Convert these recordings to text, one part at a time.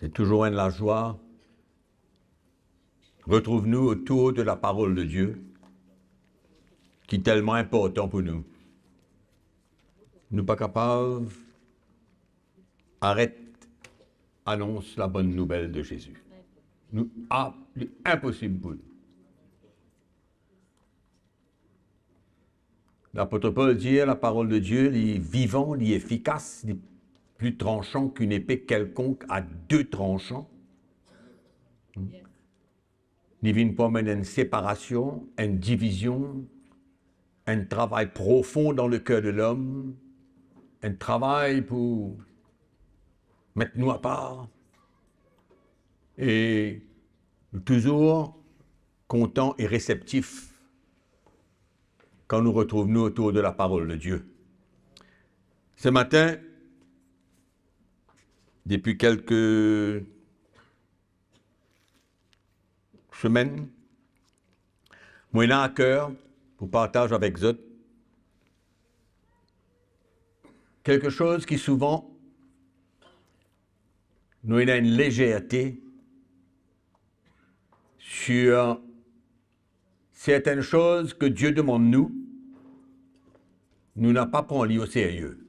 C'est toujours une la joie. Retrouve-nous autour de la parole de Dieu, qui est tellement important pour nous. Nous pas capables, arrête, annonce la bonne nouvelle de Jésus. Nous, impossible pour nous. L'apôtre Paul dit, la parole de Dieu, il est vivant, il est efficace, il est plus tranchant qu'une épée quelconque à 2 tranchants. Il vient pas mener une séparation, une division, un travail profond dans le cœur de l'homme, un travail pour mettre nous à part. Et toujours content et réceptif quand nous retrouvons autour de la parole de Dieu. Ce matin, depuis quelques semaines, moi j'ai à cœur pour partager avec vous quelque chose qui souvent nous a une légèreté sur certaines choses que Dieu demande nous n'a pas pris au sérieux.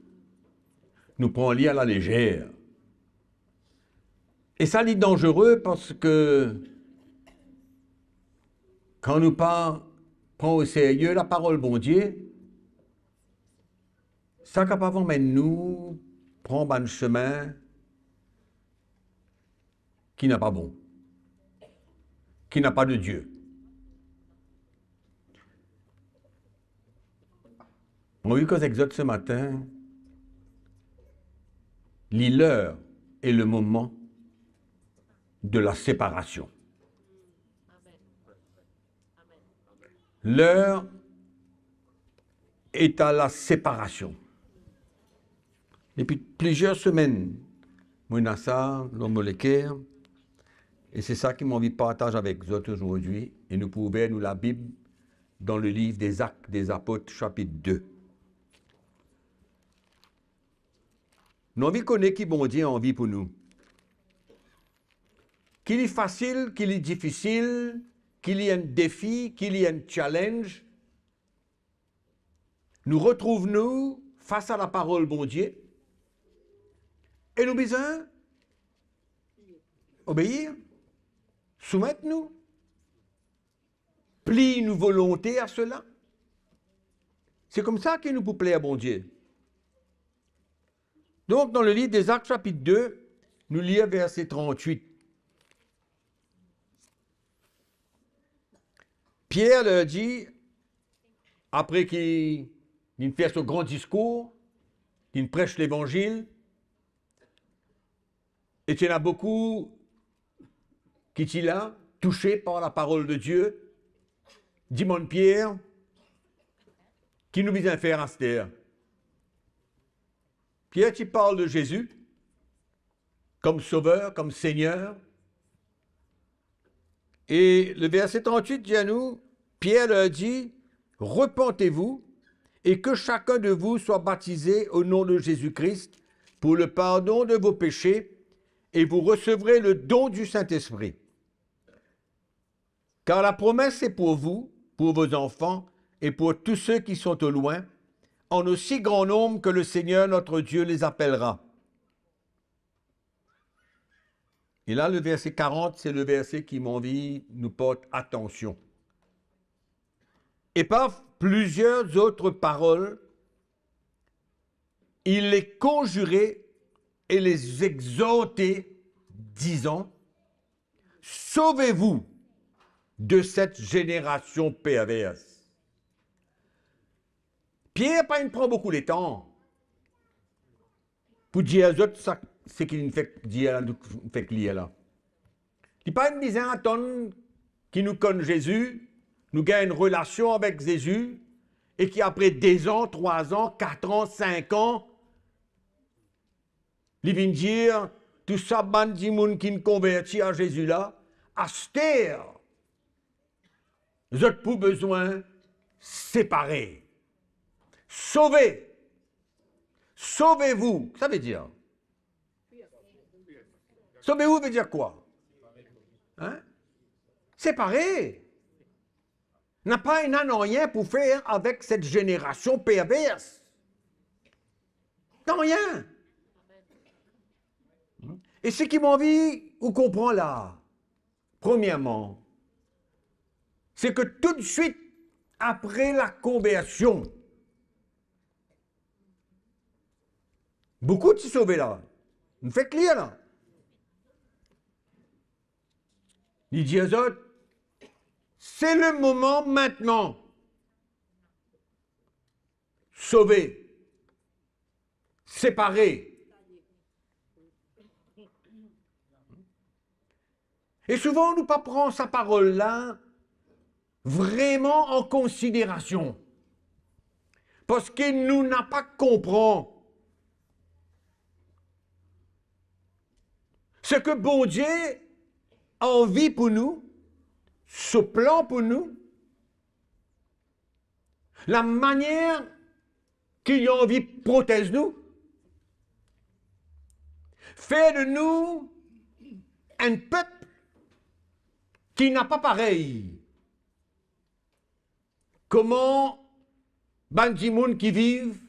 Nous prenons à la légère. Et ça est dangereux parce que quand nous prenons au sérieux la parole bon Dieu, ça capable de nous prendre un chemin qui n'a pas bon, qui n'a pas de Dieu. On a vu qu'aux exodes ce matin, l'heure est le moment de la séparation. L'heure est à la séparation. Depuis plusieurs semaines, moi, j'ai ça, l'homme moléculaire, et c'est ça qui m'a envie de partager avec vous aujourd'hui. Et nous pouvons ouvrir la Bible dans le livre des Actes des Apôtres, chapitre 2. Nous avons connaître qui bon Dieu a envie pour nous. Qu'il est facile, qu'il est difficile, qu'il y ait un défi, qu'il y ait un challenge. Nous retrouvons-nous face à la parole bon Dieu. Et nous besoin obéir, soumettre-nous, plier nos volontés à cela. C'est comme ça qu'il nous peut plaire à bon Dieu. Donc, dans le livre des Actes, chapitre 2, nous lisons verset 38. Pierre leur dit, après qu'il fait ce grand discours, qu'il prêche l'évangile, et il y en a beaucoup qui sont là, touchés par la parole de Dieu, dit-moi Pierre, qui nous vient faire à cette terre. Pierre, tu parles de Jésus comme sauveur, comme Seigneur. Et le verset 38 dit à nous, Pierre leur dit, repentez-vous et que chacun de vous soit baptisé au nom de Jésus-Christ pour le pardon de vos péchés et vous recevrez le don du Saint-Esprit. Car la promesse est pour vous, pour vos enfants et pour tous ceux qui sont au loin, en aussi grand nombre que le Seigneur notre Dieu les appellera. Et là, le verset 40, c'est le verset qui m'a envie nous porte attention. Et par plusieurs autres paroles, il les conjurait et les exhortait, disant, sauvez-vous de cette génération perverse. Pierre, il prend beaucoup de temps pour dire aux autres ça, ce qu'il fait dire là. Il pas une dizaine attendre qui nous connaît Jésus, nous gagne une relation avec Jésus, et qui après 2 ans, 3 ans, 4 ans, 5 ans, il vient dire tout ça, bandi moun qui nous convertit à Jésus là, à cette terre, vous êtes pour besoin séparés. Sauvez. Sauvez-vous. Ça veut dire. Sauvez-vous veut dire quoi? Hein? Séparé. N'a pas un rien pour faire avec cette génération perverse. Non, rien. Et ce qui m'a envie, vous comprenez là, premièrement, c'est que tout de suite, après la conversion, beaucoup de s'y sauvés là. Vous faites lire là. Il dit aux autres, c'est le moment maintenant. Sauver. Séparer. Et souvent, nous ne pas prendre sa parole-là vraiment en considération. Parce qu'il nous n'a pas compris ce que bon Dieu a envie pour nous, ce plan pour nous, la manière qu'il a envie de protéger nous, faire de nous un peuple qui n'a pas pareil. Comment Bandimoun qui vivent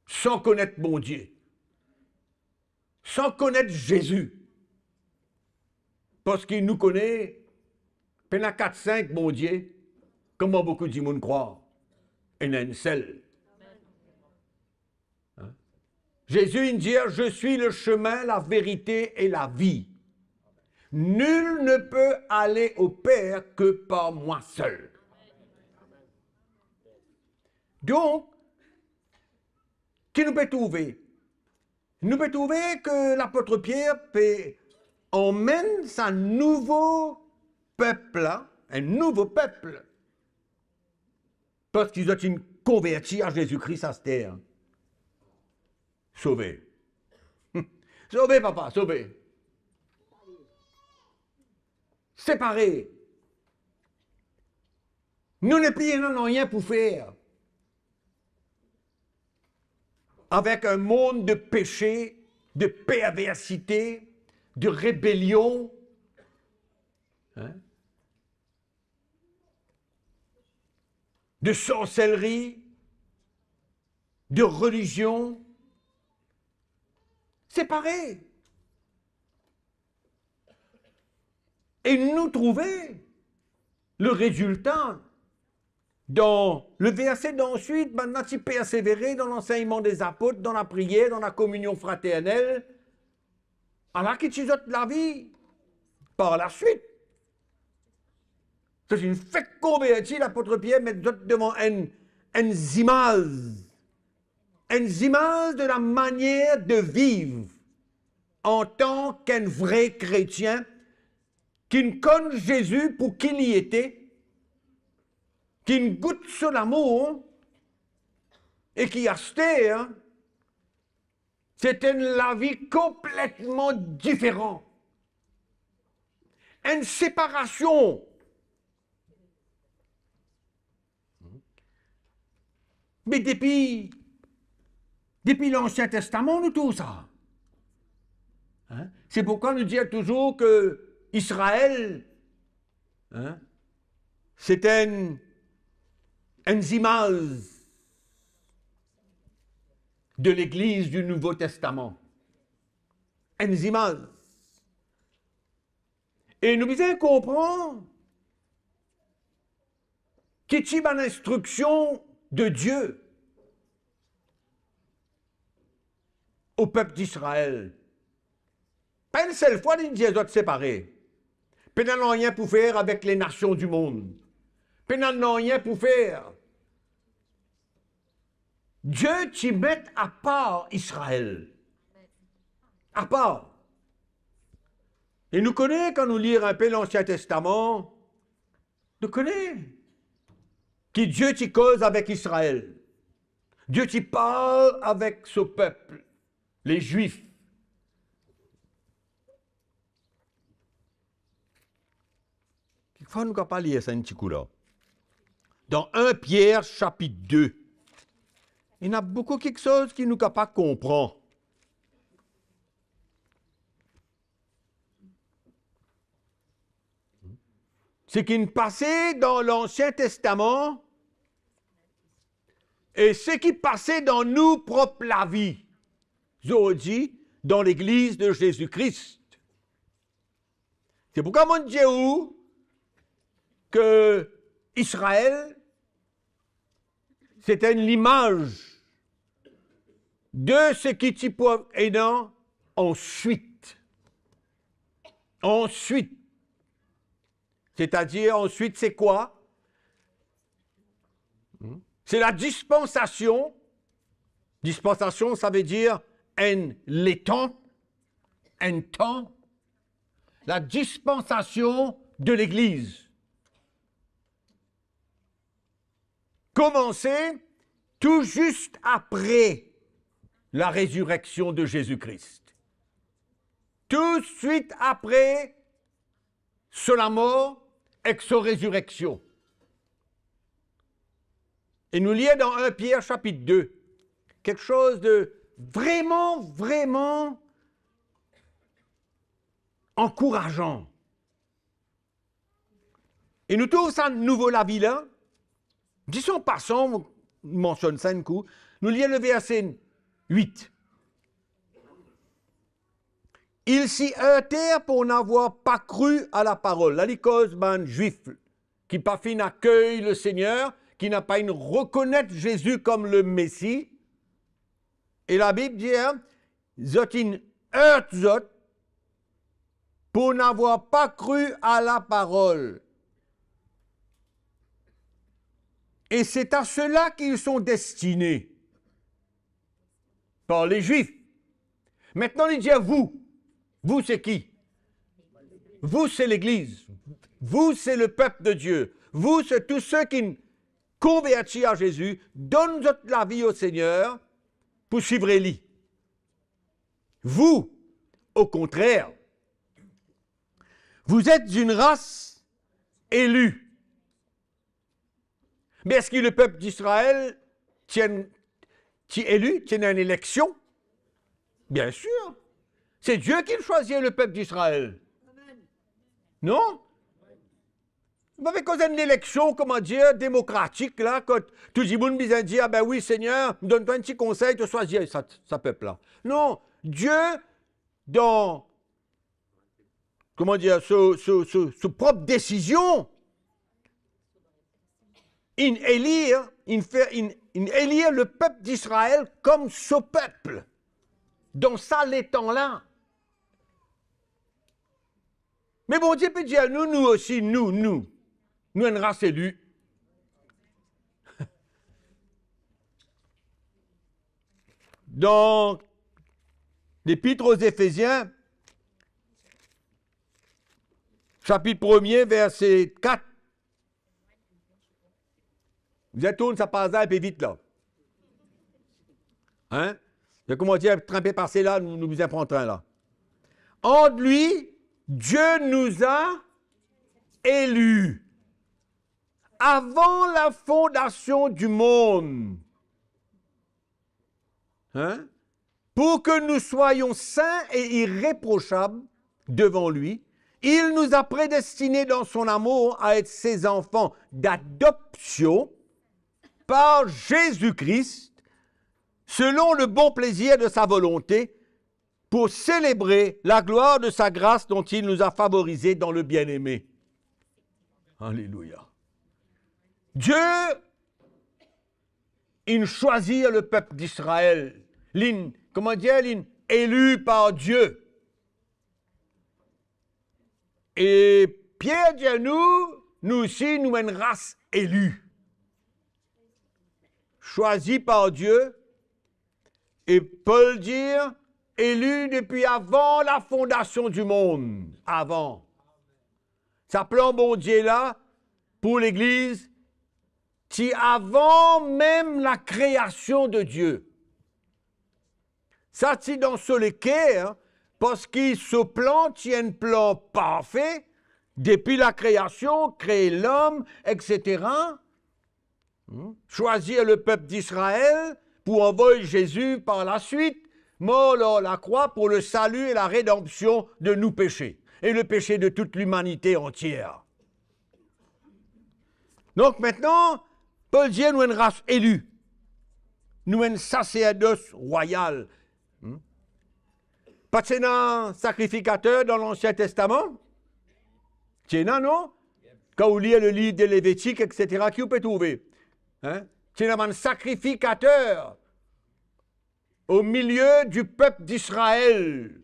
sans connaître mon Dieu, sans connaître Jésus, parce qu'il nous connaît, pendant 4-5 mon Dieu, comment beaucoup de monde croient, il y en a une seule. Hein? Jésus il dit, je suis le chemin, la vérité et la vie. Nul ne peut aller au Père que par moi seul. Donc, qui nous peut trouver? Nous peut trouver que l'apôtre Pierre emmène sa nouveau peuple là, un nouveau peuple, parce qu'ils ont une converti à Jésus-Christ à cette terre. Sauvé. Sauvé, papa, sauvé. Séparé. Nous ne payons rien pour faire. Avec un monde de péché, de perversité, de rébellion. Hein? De sorcellerie, de religion. Séparés. Et nous trouver le résultat dans le verset d'ensuite, maintenant tu persévérer dans l'enseignement des apôtres, dans la prière, dans la communion fraternelle, alors que tu autres la vie par la suite. C'est une fête convertie, l'apôtre Pierre met devant une image de la manière de vivre en tant qu'un vrai chrétien qui ne connaît Jésus pour qui il y était, qui ne goûte son amour et qui a acheté, c'était la vie complètement différente. Une séparation. Mais depuis l'Ancien Testament, nous tout ça. Hein? C'est pourquoi nous disons toujours que Israël, c'est une image de l'Église du Nouveau Testament. Une image. Et nous devons comprendre que c'est une instruction de Dieu au peuple d'Israël. Pas une seule fois, il dit aux autres séparés. Puis n'en ont rien pour faire avec les nations du monde. Puis n'en ont rien pour faire. Dieu t'y met à part Israël. À part. Et nous connaissons, quand nous lisons un peu l'Ancien Testament, nous connaissons que Dieu t'y cause avec Israël. Dieu t'y parle avec ce peuple, les Juifs. Il faut nous pas lire ça un petit coup là. Dans 1 Pierre chapitre 2, il y a beaucoup quelque chose qui nous pas comprend. ce qui passait dans l'Ancien Testament et ce qui passait dans nous propre la vie, aujourd'hui, dans l'Église de Jésus-Christ. C'est pourquoi mon Dieu que Israël, c'était l'image de ce qui t'y peut aider ensuite. Ensuite. C'est-à-dire, ensuite, c'est quoi? C'est la dispensation. Dispensation, ça veut dire les temps, un temps. La dispensation de l'Église. Commencé tout juste après la résurrection de Jésus-Christ. Tout de suite après sa mort et sa résurrection. Et nous lisons dans 1 Pierre chapitre 2, quelque chose de vraiment, vraiment encourageant. Et nous trouvons ça nouveau la vie là. Disons passons, on mentionne ça un coup. Nous lisons le verset 8. Ils s'y heurtèrent pour n'avoir pas cru à la parole. Là, les causes ben juif qui pas fin accueille le Seigneur, qui n'a pas une reconnaître Jésus comme le Messie. Et la Bible dit, zotin heurte zot pour n'avoir pas cru à la parole. Et c'est à cela qu'ils sont destinés par les Juifs. Maintenant, il dit à vous. Vous, c'est qui? Vous, c'est l'Église. Vous, c'est le peuple de Dieu. Vous, c'est tous ceux qui convertis à Jésus, donnent la vie au Seigneur pour suivre Élie. Vous, au contraire, vous êtes une race élue. Mais est-ce que le peuple d'Israël tient élu, tient une élection? Bien sûr. C'est Dieu qui choisit le peuple d'Israël. Non? Vous avez causé une élection, comment dire, démocratique, là, quand tout le monde vient dire, ah ben oui, Seigneur, donne-toi un petit conseil de choisir ce peuple-là. Non, Dieu, dans, comment dire, sa propre décision, il élire le peuple d'Israël comme ce peuple, dans ça les temps-là. Mais bon Dieu peut dire, nous aussi, nous, une race élue. Dans l'Épître aux Éphésiens, chapitre 1er, verset 4. Vous êtes tourné, ça passe un peu vite là. Hein? Comment dire, trempé par là, nous vous apprendrons là. En lui, Dieu nous a élus avant la fondation du monde. Hein? Pour que nous soyons saints et irréprochables devant lui. Il nous a prédestinés dans son amour à être ses enfants d'adoption par Jésus-Christ, selon le bon plaisir de sa volonté, pour célébrer la gloire de sa grâce dont il nous a favorisés dans le bien-aimé. Alléluia. Dieu, il choisit le peuple d'Israël, comment dire, élu par Dieu. Et Pierre dit à nous aussi, nous une race élue. Choisi par Dieu, et Paul dit, élu depuis avant la fondation du monde. Avant. Ça plan bon Dieu là, pour l'Église, qui avant même la création de Dieu. Ça, c'est dans ce lequel, parce qu'il se plan, tient un plan parfait, depuis la création, créer l'homme, etc. Choisir le peuple d'Israël pour envoyer Jésus par la suite, mort à la croix pour le salut et la rédemption de nos péchés et le péché de toute l'humanité entière. Donc maintenant, Paul dit, nous une race élue. Nous un sacerdoce royal. Pas de un sacrificateur dans l'Ancien Testament? Tiens, non? Quand vous lisez le livre des Lévitiques, etc., qui vous peut trouver? Hein? Tiens, un sacrificateur au milieu du peuple d'Israël.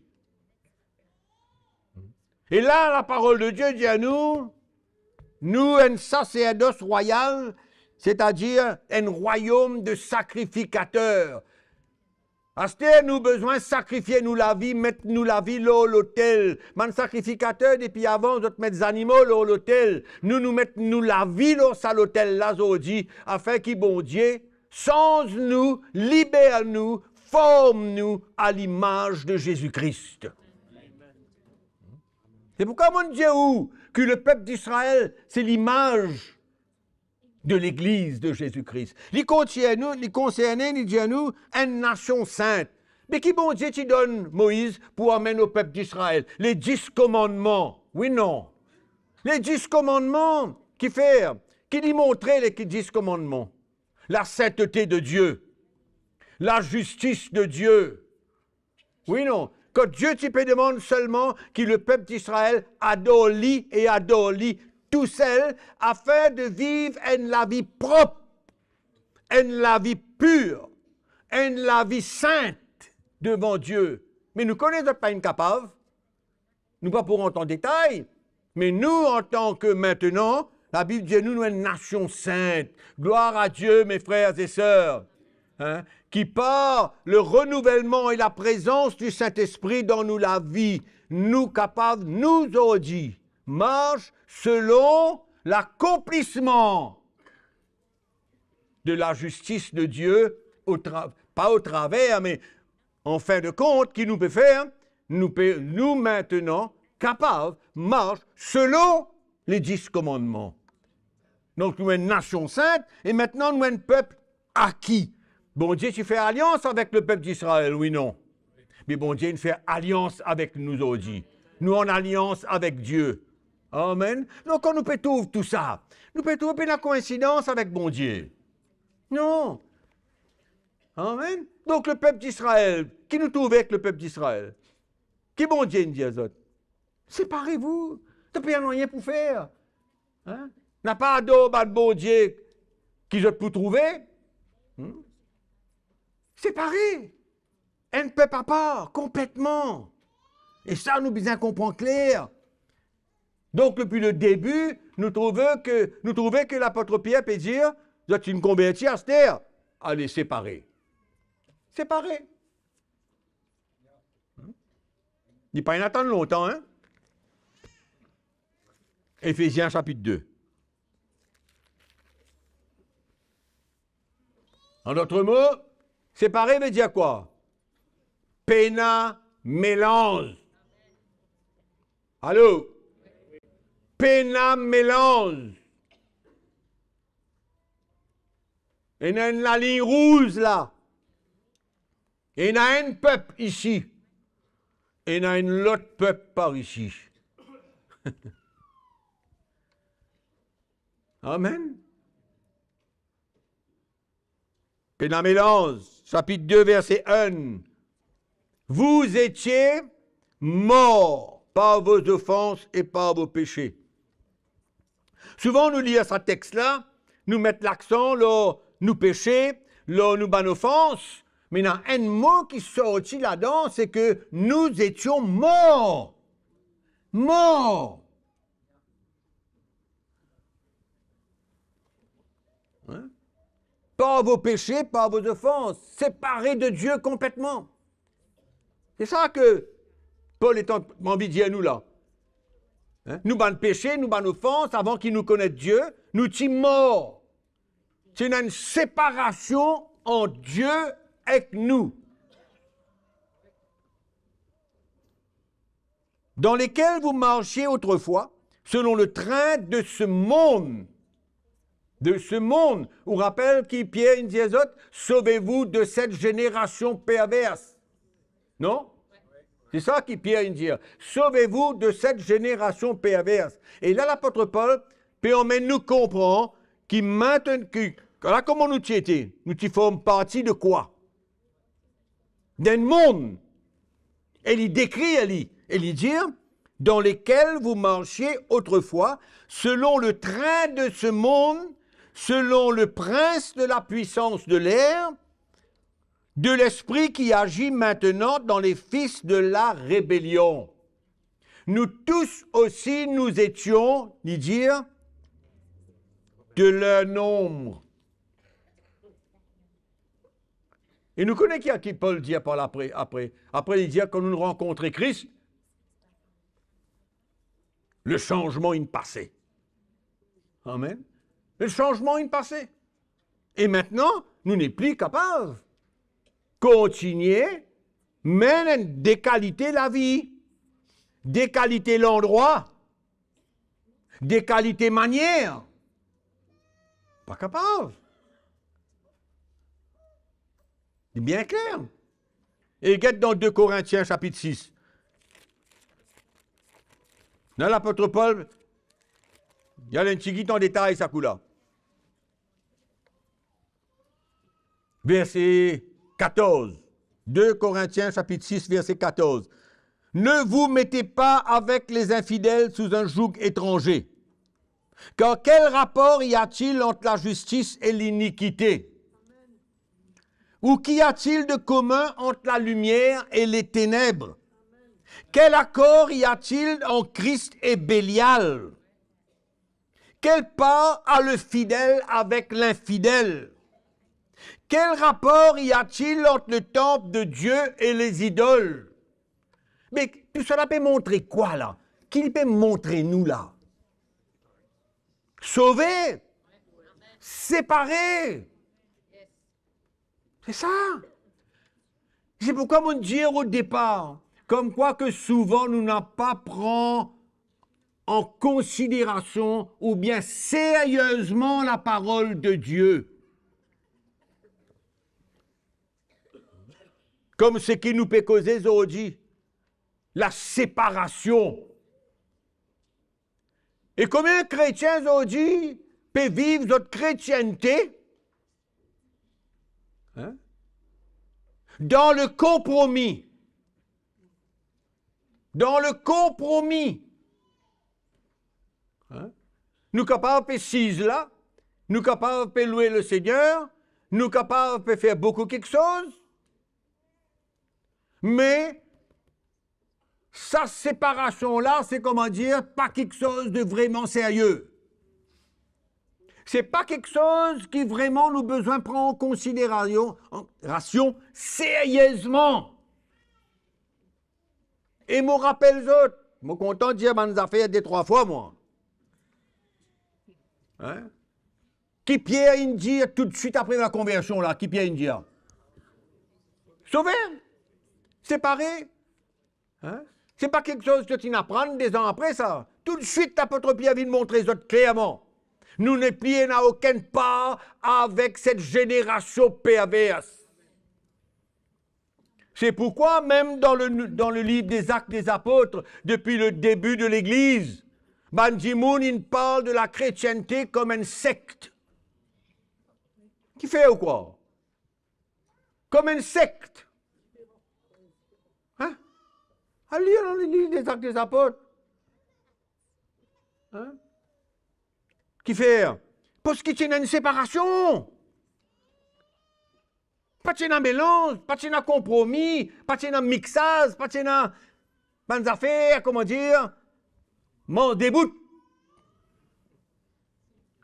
Et là, la parole de Dieu dit à nous, un sacerdoce royal, c'est-à-dire un royaume de sacrificateurs. Asté, nous besoin de sacrifier nous la vie, mettre nous la vie là l'autel. Man sacrificateur, depuis avant, nous mettre des animaux là l'autel. Nous mettons nous la vie là à l'autel là, dit, afin qu'il bon Dieu, sans nous, libère nous, forme nous à l'image de Jésus-Christ. C'est pourquoi mon Dieu, que le peuple d'Israël, c'est l'image de l'Église de Jésus-Christ. Il concerne, il dit à nous, une nation sainte. Mais qui bon Dieu tu donne Moïse pour amener au peuple d'Israël? Les 10 commandements. Oui, non. Les 10 commandements qui lui montraient les 10 commandements. La sainteté de Dieu. La justice de Dieu. Oui, non. Quand Dieu t'y demande seulement que le peuple d'Israël adore lui et adore lui tout seul, afin de vivre la vie propre, la vie pure, la vie sainte devant Dieu. Mais nous connaissons pas incapables, nous pas pour entrer en détail, mais nous, en tant que maintenant, la Bible dit nous une nation sainte. Gloire à Dieu, mes frères et sœurs, hein, qui par le renouvellement et la présence du Saint-Esprit dans nous la vie, nous capables, nous aujourd'hui, marche selon l'accomplissement de la justice de Dieu, pas au travers, mais en fin de compte, qui nous peut faire, nous maintenant, capables, marche selon les 10 commandements. Donc nous sommes une nation sainte, et maintenant nous sommes un peuple acquis. Bon Dieu, tu fais alliance avec le peuple d'Israël, oui, non. Mais bon Dieu, il fait alliance avec nous aujourd'hui. Nous en alliance avec Dieu. Amen. Donc, on nous peut trouver tout ça. Nous peut trouver la coïncidence avec bon Dieu. Non. Amen. Donc, le peuple d'Israël, qui nous trouve avec le peuple d'Israël? Qui bon Dieu dit aux autres? Séparez-vous. Tu n'as rien pour faire. Hein? N'a pas adoré de bon Dieu qui je peux trouver. Séparés. Un peuple à part, complètement. Et ça, nous besoin comprendre clair. Donc, depuis le début, nous trouvons que l'apôtre Pierre peut dire, vous êtes une convertie à cette terre. Allez, séparer. Séparer. Il n'y a pas à attendre longtemps, hein? Éphésiens chapitre 2. En d'autres mots, séparer veut dire quoi? Pena mélange. Allô? Pena mélange. Il y a la ligne rouge là. Il y a un peuple ici. Et il y a un autre peuple par ici. Amen. Pena mélange, chapitre 2, verset 1. Vous étiez morts par vos offenses et par vos péchés. Souvent, nous lisons ce texte-là, nous mettons l'accent, là, nous péchés, là, nous ban offenses, mais il y a un mot qui sortit là-dedans, c'est que nous étions morts. Morts. Hein? Par vos péchés, par vos offenses, séparés de Dieu complètement. C'est ça que Paul est envie de dire à nous là. Hein? Nous ban péché, nous ban offense, avant qu'il nous connaisse Dieu, nous sommes morts. C'est une séparation entre Dieu et nous. Dans lesquels vous marchiez autrefois, selon le train de ce monde. De ce monde. On rappelle qui Pierre il dit aux autres, sauvez-vous de cette génération perverse. Non? C'est ça qui Pierre il dit. Sauvez-vous de cette génération perverse. Et là, l'apôtre Paul, nous comprend qui maintenant, là comment nous y étions, nous y formons partie de quoi? D'un monde. Elle y décrit, elle y dit, dans lesquels vous marchiez autrefois, selon le train de ce monde, selon le prince de la puissance de l'air, de l'esprit qui agit maintenant dans les fils de la rébellion. Nous tous aussi, nous étions, dit dire, de leur nombre. Et nous connaissons qui Paul dit par après. Après, il dit quand nous rencontrons Christ, le changement in passé. Amen. Le changement in passé. Et maintenant, nous n'est plus capables de continuer, mais des qualités la vie, des qualités l'endroit, des qualités manières. Pas capable. C'est bien clair. Et regarde dans 2 Corinthiens chapitre 6. Dans l'apôtre Paul, il y a un petit guide en détail, ça coule là. Verset 14. 2 Corinthiens chapitre 6, verset 14. Ne vous mettez pas avec les infidèles sous un joug étranger. Car quel rapport y a-t-il entre la justice et l'iniquité? Ou qu'y a-t-il de commun entre la lumière et les ténèbres? Quel accord y a-t-il entre Christ et Bélial? Quelle part a le fidèle avec l'infidèle? Quel rapport y a-t-il entre le temple de Dieu et les idoles? Mais tout cela peut montrer quoi là? Qu'il peut montrer nous là? Sauver, séparer. C'est ça. C'est pourquoi mon dire au départ, comme quoi que souvent nous n'avons pas pris en considération ou bien sérieusement la parole de Dieu. Comme ce qui nous peut causer aujourd'hui, la séparation. Et combien de chrétiens aujourd'hui peuvent vivre notre chrétienté dans le compromis. Dans le compromis. Nous capables de faire là, nous capables de louer le Seigneur, nous capables de faire beaucoup quelque chose, mais sa séparation-là, c'est comment dire, pas quelque chose de vraiment sérieux. C'est pas quelque chose qui vraiment nous besoin prendre en considération sérieusement. Et me rappelle les autres, je suis content de dire mes affaires 2-3 fois, moi. Hein? Qui Pierre dit tout de suite après la conversion, là, qui Pierre dit? Sauvé, séparé. Hein? C'est pas quelque chose que tu apprends des ans après, ça. Tout de suite, l'apôtre Pierre vient de montrer les autres clairement. Nous ne plions à aucune part avec cette génération perverse. C'est pourquoi même dans le livre des Actes des Apôtres, depuis le début de l'Église, Ban Ki-moon, il parle de la chrétienté comme une secte. Qui fait ou quoi? Comme une secte. Hein? À lire dans le livre des Actes des Apôtres. Hein? Qui fait? Parce qu'il y a une séparation. Pas de un mélange, pas de un compromis, pas de un mixage, pas de un bonnes affaires, comment dire, mon débout.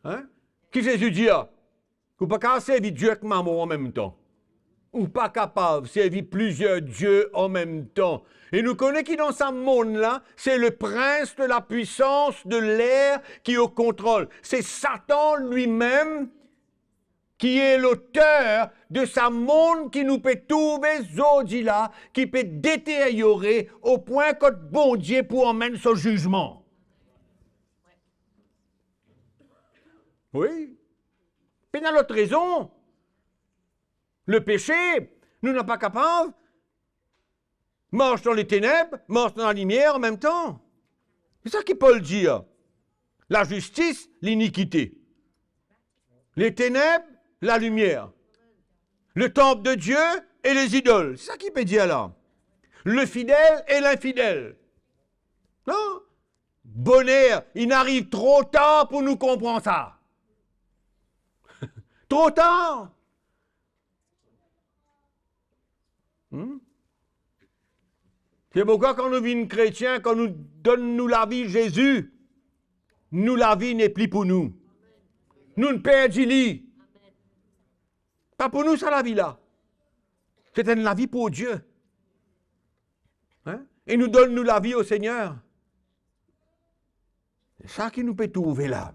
Hein? Qui Jésus dit? Ou pas qu'à servir Dieu avec maman en même temps. Ou pas capable de servir plusieurs dieux en même temps. Et nous connaissons qui dans ce monde-là, c'est le prince de la puissance de l'air qui est au contrôle. C'est Satan lui-même qui est l'auteur de ce monde qui nous peut trouver aujourd'hui là, qui peut détériorer au point que bon Dieu pour emmèner son jugement. Oui. Puis dans l'autre raison, le péché, nous n'sommes pas capables, marche dans les ténèbres, marche dans la lumière en même temps. C'est ça que Paul dit. La justice, l'iniquité. Les ténèbres, la lumière. Le temple de Dieu et les idoles. C'est ça qui peut dire là. Le fidèle et l'infidèle. Non? Bonheur, il arrive trop tard pour nous comprendre ça. Trop tard. C'est pourquoi quand nous vîmes chrétiens, quand nous donne la vie Jésus, nous la vie n'est plus pour nous. Nous ne perdons pas pour nous ça la vie là. C'est la vie pour Dieu. Hein? Et nous donne la vie au Seigneur. C'est ça qui nous peut trouver là.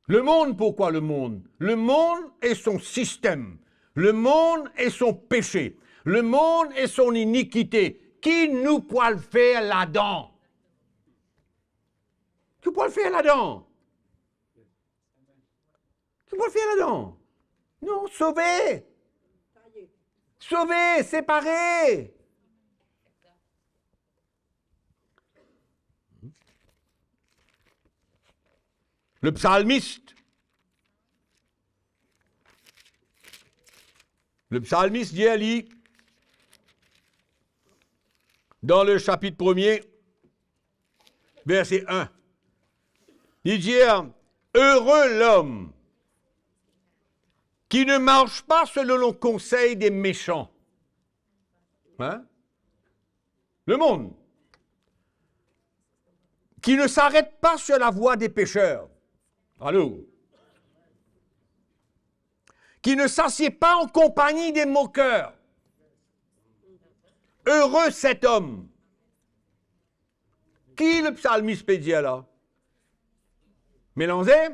Le monde, pourquoi le monde? Le monde est son système. Le monde est son péché. Le monde est son iniquité. Qui nous peut le faire là-dedans? Qui peut le faire là-dedans? Qui peut le faire là-dedans? Non, sauver. Sauver, séparer. Le psalmiste dit à lui, dans le chapitre 1er, verset 1, il dit, heureux l'homme qui ne marche pas selon le conseil des méchants. Hein? Le monde. Qui ne s'arrête pas sur la voie des pécheurs. Allô? Qui ne s'assied pas en compagnie des moqueurs. Heureux cet homme. Qui le psalmiste peut dire là? Mélangé?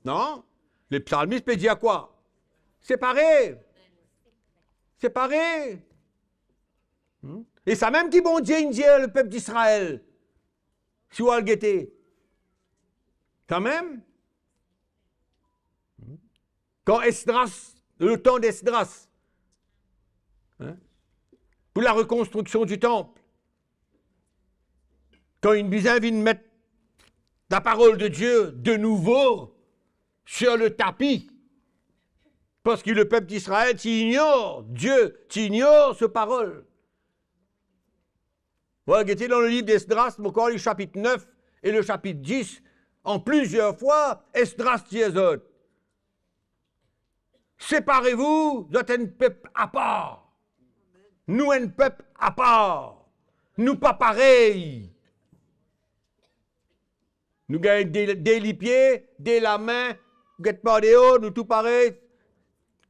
Non. Le psalmiste peut dire quoi? Séparé. Séparé. Et ça même qui bon Dieu, le peuple d'Israël. Si vous le guettez. Quand même. Quand Esdras, le temps d'Esdras, hein, pour la reconstruction du temple, quand une bizarre vient mettre la parole de Dieu de nouveau sur le tapis, parce que le peuple d'Israël, tu ignores Dieu, tu ignores sa parole. Voilà, guettez dans le livre d'Esdras, encore le chapitre 9 et le chapitre 10, en plusieurs fois, Esdras dit aux autres, séparez-vous, vous êtes un peuple à part. Nous, un peuple à part. Nous, pas pareil. Nous gagnons des pieds, des la main, vous n'êtes pas des hauts, nous tout pareil.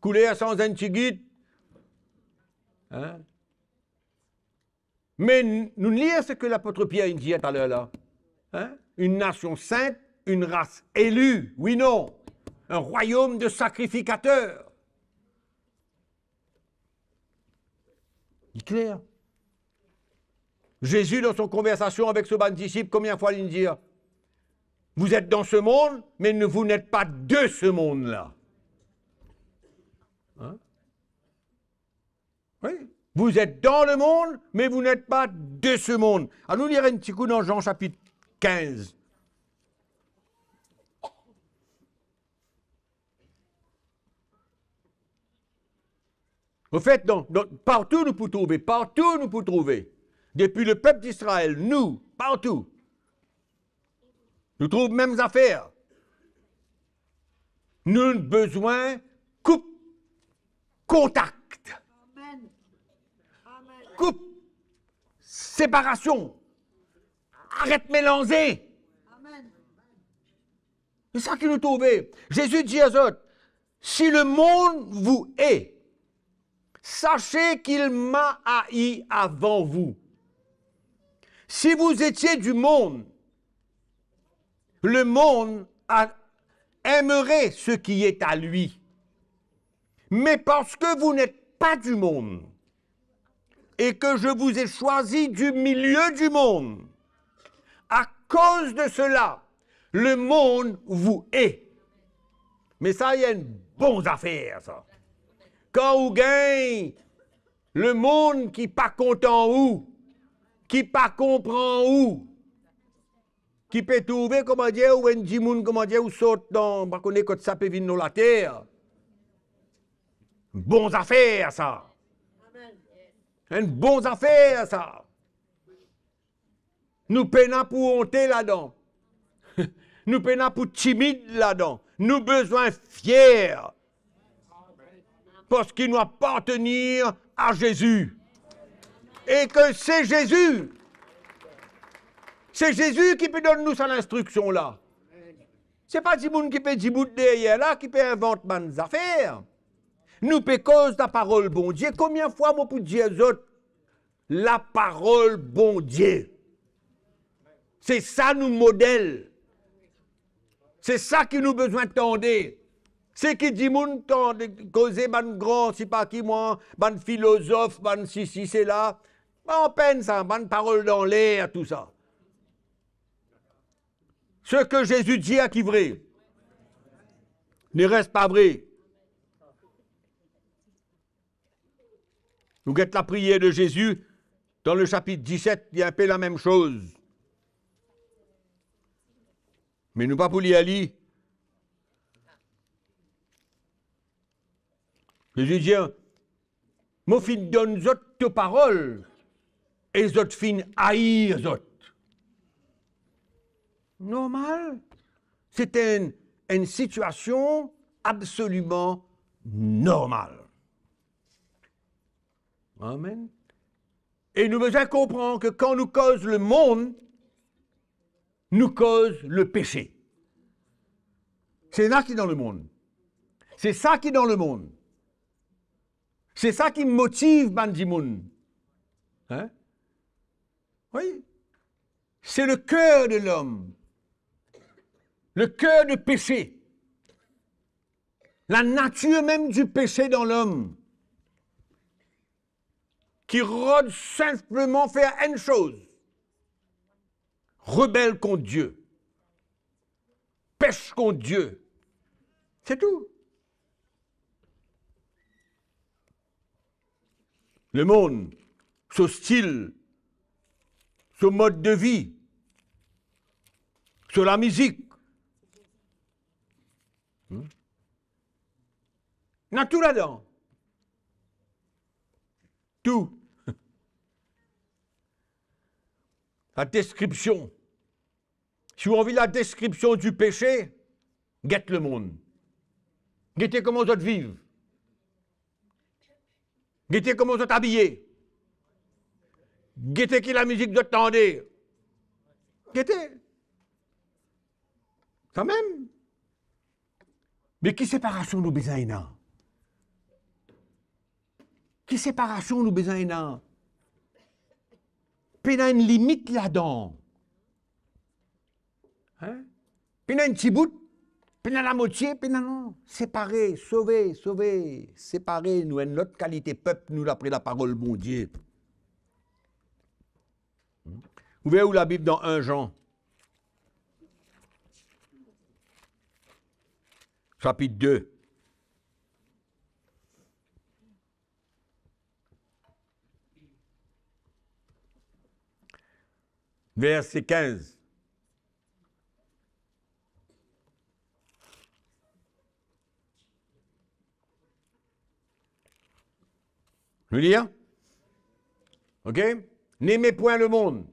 Couler à sans un tigit. Hein? Mais nous lisons ce que l'apôtre Pierre dit tout à l'heure là. Hein? Une nation sainte, une race élue, oui, non. Un royaume de sacrificateurs. Il est clair. Jésus, dans son conversation avec ce bon disciple, combien de fois il dit, vous êtes dans ce monde, mais vous n'êtes pas de ce monde-là. Hein? Oui. Vous êtes dans le monde, mais vous n'êtes pas de ce monde. Alors nous lirons un petit coup dans Jean chapitre 15. Au fait, partout nous pouvons trouver, depuis le peuple d'Israël, nous, partout, nous trouvons les mêmes affaires. Nous avons besoin coupe, contact. Amen. Coupe, séparation, arrête mélanger. Amen. C'est ça qui nous trouve. Jésus dit aux autres, si le monde vous hait, sachez qu'il m'a haï avant vous. Si vous étiez du monde, le monde aimerait ce qui est à lui. Mais parce que vous n'êtes pas du monde et que je vous ai choisi du milieu du monde, à cause de cela, le monde vous hait. Mais ça, il y a une bonne affaire, ça. Quand vous gagnez le monde qui pas content où, qui pas comprend où, qui peut trouver, comment dire, ou un dimoun, comment dire, ou saute dans, on connaît quand ça peut venir dans la terre. Bonnes affaires, ça. Une bonne affaire, ça. Nous peinons pour honter là-dedans. Nous peinons pour timide là-dedans. Nous besoin fiers. Parce qu'il nous appartenir à Jésus. Et que c'est Jésus. C'est Jésus qui peut donner nous cette instruction là. C'est pas Dimoun qui peut dire derrière là, qui peut inventer bonnes affaires. Nous peut cause la parole bon Dieu. Combien de fois moi pour dire aux autres la parole bon Dieu? C'est ça nous modèle. C'est ça qui nous besoin de tendre. C'est qui dit moun tendre causer ban grand, c'est pas qui moi, ban philosophe, ban si c'est là. En peine ça, ban parole dans l'air, tout ça. Ce que Jésus dit à qui vrai ne reste pas vrai. Nous guettons la prière de Jésus, dans le chapitre 17, il y a un peu la même chose. Mais nous pas pour l'y aller. Jésus dit, mon fin donne autres paroles, et les autres fin haïr les autres. Normal. C'est une situation absolument normale. Amen. Et nous devons comprendre que quand nous cause le monde, nous cause le péché. C'est là qui est dans le monde. C'est ça qui est dans le monde. C'est ça qui motive Bandimoun. Hein? Oui. C'est le cœur de l'homme. Le cœur de péché. La nature même du péché dans l'homme. Qui rôde simplement faire une chose. Rebelle contre Dieu. Pêche contre Dieu. C'est tout. Le monde, ce style, ce mode de vie, sur la musique. Il y a tout là-dedans. Tout. La description. Si vous avez la description du péché, guette le monde. Guettez comment vous êtes vivre. Guettez comment vous êtes habillés. Guettez qui la musique vous attendez. Guettez. Quand même. Mais qui séparation nous besoin là? Qui séparation nous besoin là? Puis il y a une limite là-dedans. Hein? Puis il y a un petit bout, puis il y a la moitié, puis non. Séparer, sauver, séparer, nous, une autre qualité peuple, nous, d'après la parole, bon Dieu. Vous voyez où la Bible dans 1 Jean? Chapitre 2. Verset 15. Je veux dire? OK? N'aimez point le monde.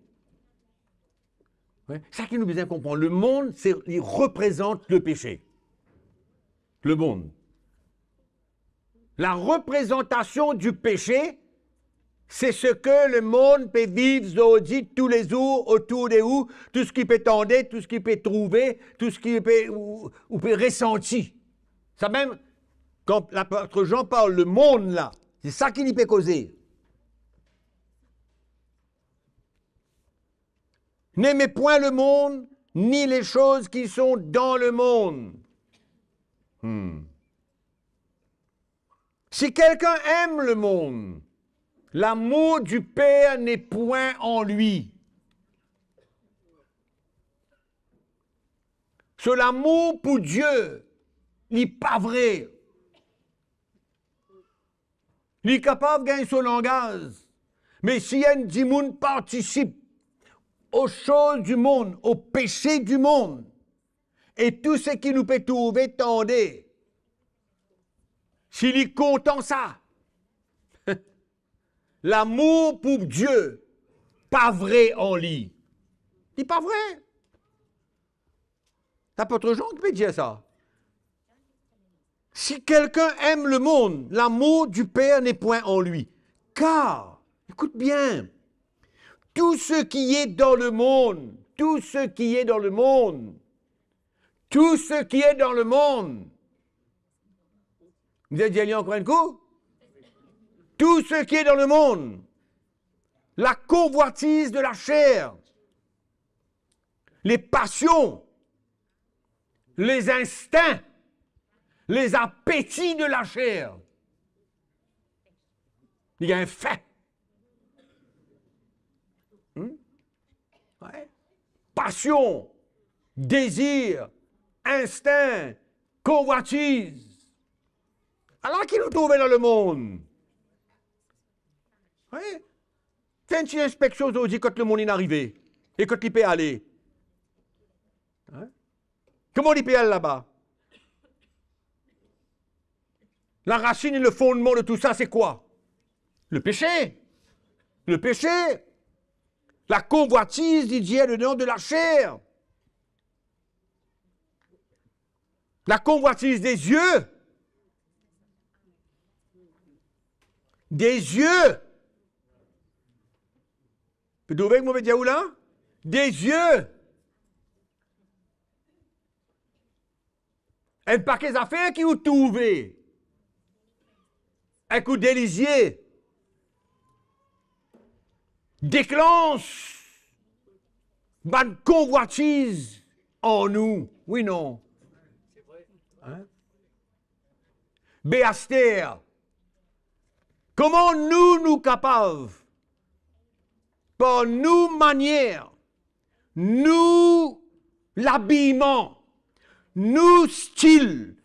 Ouais. C'est ça qui nous besoin comprendre. Le monde, il représente le péché. Le monde. La représentation du péché, c'est ce que le monde peut vivre aujourd'hui, tous les jours, autour de vous, tout ce qu'il peut tendre, tout ce qu'il peut trouver, tout ce qu'il peut, ou peut ressentir. Ça même, quand l'apôtre Jean parle le monde là, c'est ça qu'il peut causer. N'aimez point le monde, ni les choses qui sont dans le monde. Si quelqu'un aime le monde, l'amour du Père n'est point en lui. C'est l'amour pour Dieu, il n'est pas vrai. Il est capable de gagner son langage. Mais si un dimoun participe aux choses du monde, aux péchés du monde. Et tout ce qui nous peut trouver, tendez. S'il est content ça, l'amour pour Dieu, pas vrai en lui. C'est pas vrai. T'as pas trop de gens qui peuvent dire ça. Si quelqu'un aime le monde, l'amour du Père n'est point en lui. Car, écoute bien, tout ce qui est dans le monde, tout ce qui est dans le monde, tout ce qui est dans le monde. Vous avez déjà lu encore un coup? Tout ce qui est dans le monde, la convoitise de la chair, les passions, les instincts, les appétits de la chair. Il y a un fait. Ouais. Passion, désir, instinct, convoitise. Alors qui nous trouvait dans le monde? Oui. Fais une petite inspection aujourd'hui quand le monde est arrivé et quand il peut aller. Hein? Comment il peut aller là-bas? La racine et le fondement de tout ça, c'est quoi? Le péché. Le péché. La convoitise, dit Dieu, le nom de la chair. La convoitise des yeux. Des yeux. Vous trouvez que mauvais diaou là? Des yeux. Un paquet d'affaires qui vous trouvez. Un coup d'élisier. Déclenche. Une convoitise en nous. Oui, non. Hein? Béastère. Comment nous capables, par nous manières, nous l'habillement, nous style,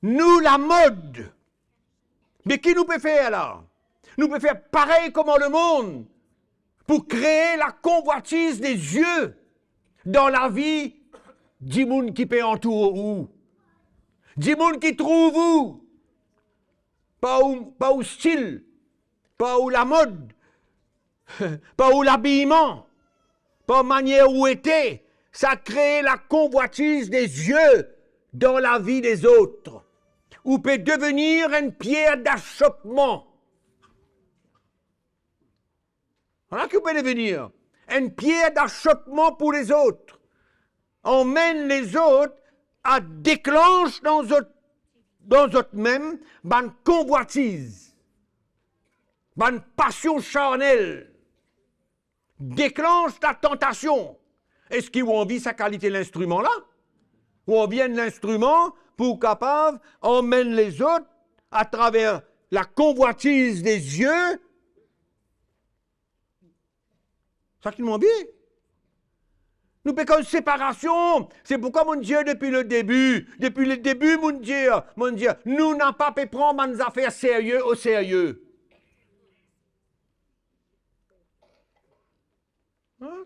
nous la mode. Mais qui nous peut faire là? Nous peut faire pareil comme le monde pour créer la convoitise des yeux dans la vie du monde qui peut entourer où. Du monde qui trouve où. Pas au style, pas où la mode, pas où l'habillement, pas manière où était. Ça crée la convoitise des yeux dans la vie des autres. Ou peut devenir une pierre d'achoppement. Voilà que peut devenir. Une pierre d'achoppement pour les autres. Emmène les autres à déclencher dans eux-mêmes une convoitise, une passion charnelle. Déclenche la tentation. Est-ce qu'ils ont envie sa qualité l'instrument là? Ou on vient de l'instrument pour capable emmène les autres à travers la convoitise des yeux. Ça qui m'ont dit. Nous péchons une séparation. C'est pourquoi, mon Dieu, depuis le début, mon Dieu, nous n'avons pas pu prendre nos affaires sérieuses au sérieux. Hein?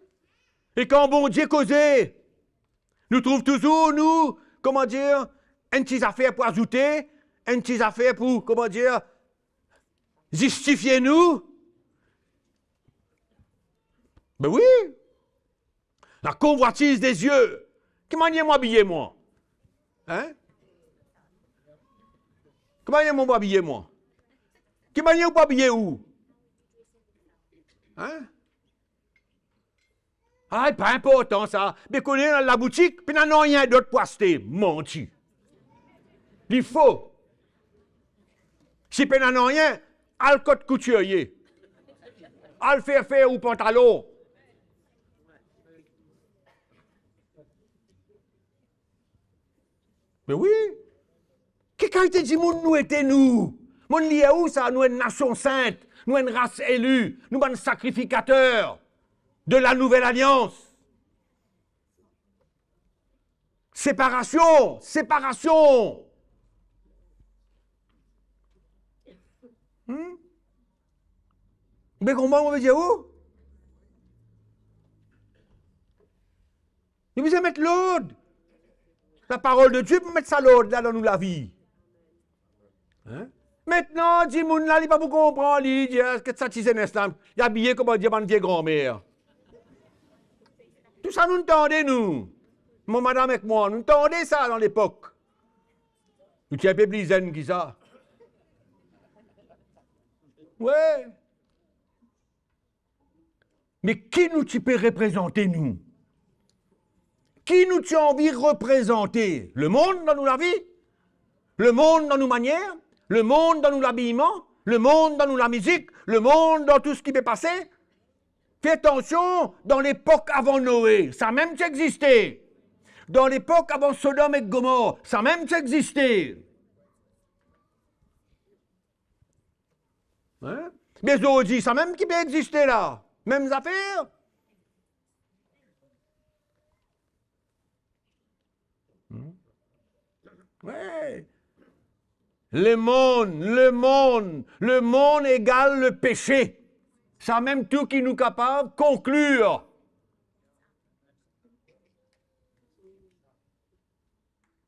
Et quand bon Dieu causait, nous trouvons toujours, nous, comment dire, une petite affaire pour ajouter, une petite affaire pour, comment dire, justifier nous. Ben oui. La convoitise des yeux. Comment est-ce habillé, moi? Hein? Comment est-ce habillé, moi? Comment est-ce habillé où? Hein? Ah, pas important ça. Mais qu'on est dans la boutique, puis n'en a rien d'autre pour acheter. Menti. Il faut. Si puis n'en a rien, al côte couturier. Al faire au pantalon. Mais oui. Quelle qualité de monde nous étions nous? Mon lié où ça? Nous une nation sainte, nous une race élue, nous un sacrificateur de la nouvelle alliance. Séparation, séparation. Mais comment on veut dire où? Il vous mettre l'ordre. La parole de Dieu pour mettre ça l'ordre là dans nous la vie. Hein? Maintenant, dit moun là, il va vous comprendre, il dit, est-ce que ça tisse un instant? Il est habillé comme un diamant de vieille grand-mère. Tout ça, nous entendons, nous. Mon madame avec moi, nous entendons ça dans l'époque. Nous tiens un peu plus zen qui ça. Ouais. Mais qui nous tu peux représenter, nous? Qui nous tu as envie de représenter? Le monde dans nous la vie? Le monde dans nos manières? Le monde dans nous l'habillement? Le monde dans nous la musique? Le monde dans tout ce qui peut passer? Fais attention, dans l'époque avant Noé, ça même existait. Dans l'époque avant Sodome et Gomorrhe, ça même existait. Hein? Mais aujourd'hui, ça même qui peut exister là. Mêmes affaires. Ouais. Le monde égale le péché. Ça même tout qui nous capable de conclure.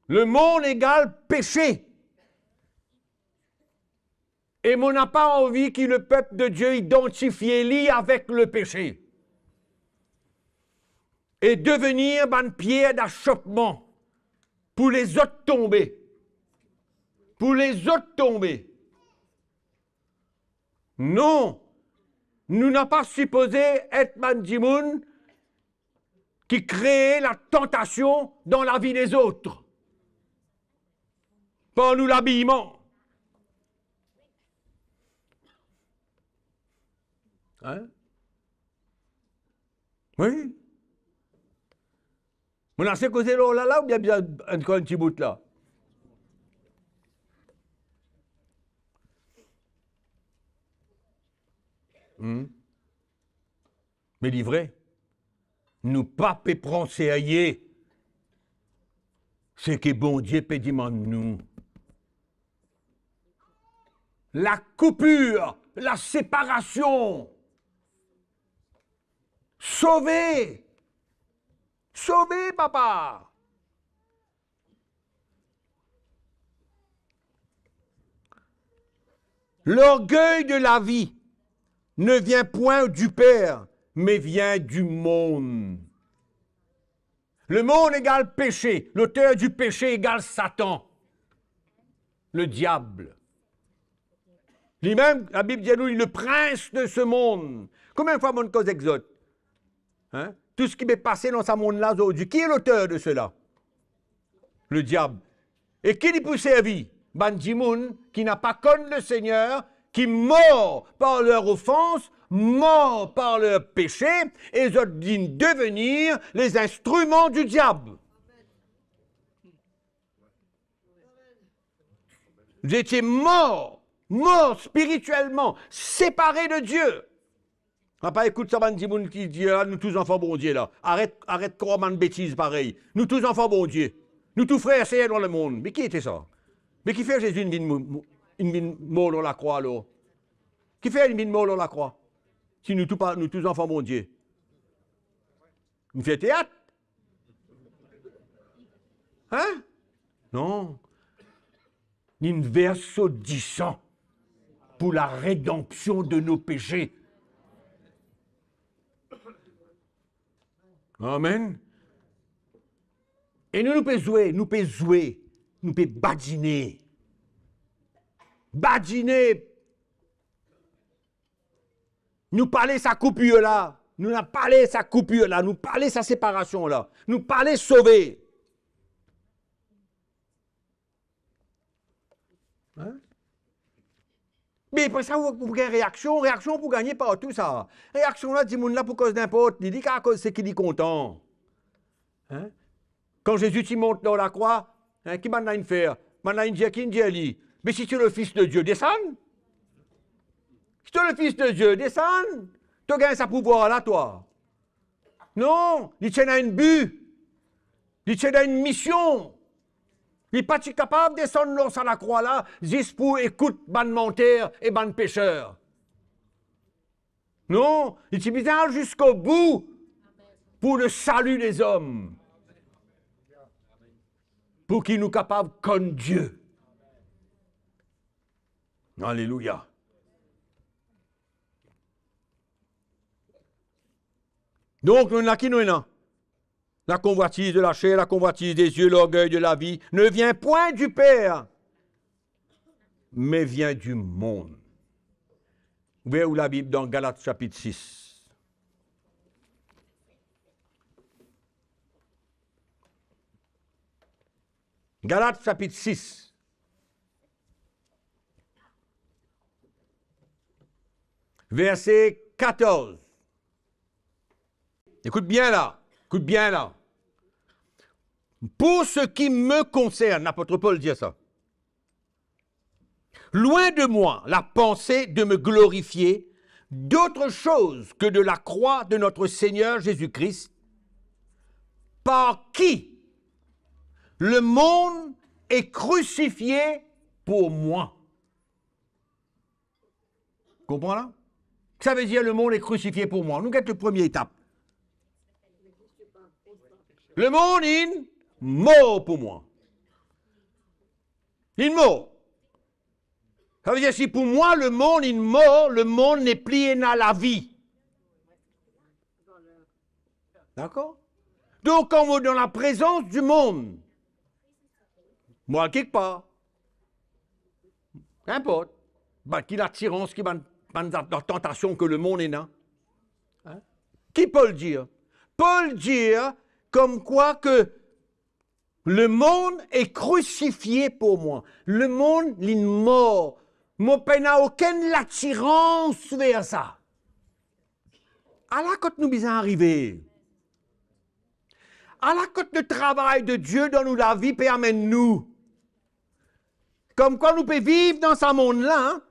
Le monde égale péché. Et on n'a pas envie que le peuple de Dieu identifie lui avec le péché. Et devenir une pierre d'achoppement pour les autres tomber. Pour les autres tomber. Non. Nous n'avons pas supposé être Mandjimoun qui crée la tentation dans la vie des autres. Par nous l'habillement. Hein? Oui. On a causé là ou bien encore un petit bout là? Mais livré, nous pas peut prendre sérieux ce que bon Dieu peut demander nous. La coupure, la séparation. Sauver. Sauver, papa. L'orgueil de la vie ne vient point du Père, mais vient du monde. Le monde égale péché. L'auteur du péché égale Satan. Le diable. Lui-même, la Bible dit à nous, il est le prince de ce monde. Combien de fois mon cause exote? Hein? Tout ce qui m'est passé dans ce monde-là aujourd'hui, qui est l'auteur de cela? Le diable. Et qui lui peut servir? Bandimoun, qui n'a pas connu le Seigneur, qui mort par leur offense, mort par leur péché, et ils ont dû devenir les instruments du diable. Vous étiez morts, morts spirituellement, séparés de Dieu. On n'a pas écouté ça, Bandimoun qui dit, ah, nous tous enfants bon Dieu là. Arrête de croire une bêtise pareille. Nous tous enfants bon Dieu. Nous tous frères et dans le monde. Mais qui était ça? Mais qui fait Jésus une vie mort dans la croix, alors? Qui fait une vie mort dans la croix? Si nous tous enfants bon Dieu. Nous fait théâtre? Hein? Non. Une verso du sang pour la rédemption de nos péchés. Amen. Et nous pouvons jouer, nous pouvons badiner. Badiner. Nous parler sa coupure là. Nous n'a parlé sa coupure là. Nous parler sa séparation là. Nous parler sauver. Hein? Mais après ça, vous avez réaction pour gagner partout ça. Réaction là, dit moun là pour cause n'importe. Il dit qu'à cause c'est qu'il est content. Hein? Quand Jésus t'y monte dans la croix, hein, qui m'a faire? M'a dit qui dit mais si tu es le Fils de Dieu, descends. Si tu es le Fils de Dieu, descends. Tu gagnes sa pouvoir là, toi. Non, il tient à une but. Il tient à une mission. Il n'est pas capable de descendre sur la croix là, juste pour écouter ban menteur et ban pécheur. Non, il est bizarre jusqu'au bout pour le salut des hommes. pour qu'il nous capable comme Dieu. Alléluia. Donc, nous avons qui nous avons? La convoitise de la chair, la convoitise des yeux, l'orgueil de la vie ne vient point du Père, mais vient du monde. Vous voyez où la Bible dans Galates chapitre 6. Galates chapitre 6. Verset 14. Écoute bien là. Écoute bien là. Pour ce qui me concerne, l'apôtre Paul dit ça. Loin de moi la pensée de me glorifier d'autre chose que de la croix de notre Seigneur Jésus-Christ, par qui le monde est crucifié pour moi. Comprends là? Ça veut dire le monde est crucifié pour moi. Nous avons la première étape. Le monde est mort pour moi. Il est mort. Ça veut dire si pour moi le monde est mort, le monde n'est plus dans la vie. D'accord? Donc quand on est dans la présence du monde, moi quelque part, qu'importe, qui l'attirance, qui la tentation que le monde est là. Hein? Qui peut le dire? Paul dit comme quoi que le monde est crucifié pour moi. Le monde est mort. Mon père n'a aucune attirance vers ça. Alors quand nous sommes arrivés, alors quand le travail de Dieu dans nous la vie permet nous, comme quoi nous pouvons vivre dans ce monde-là, hein,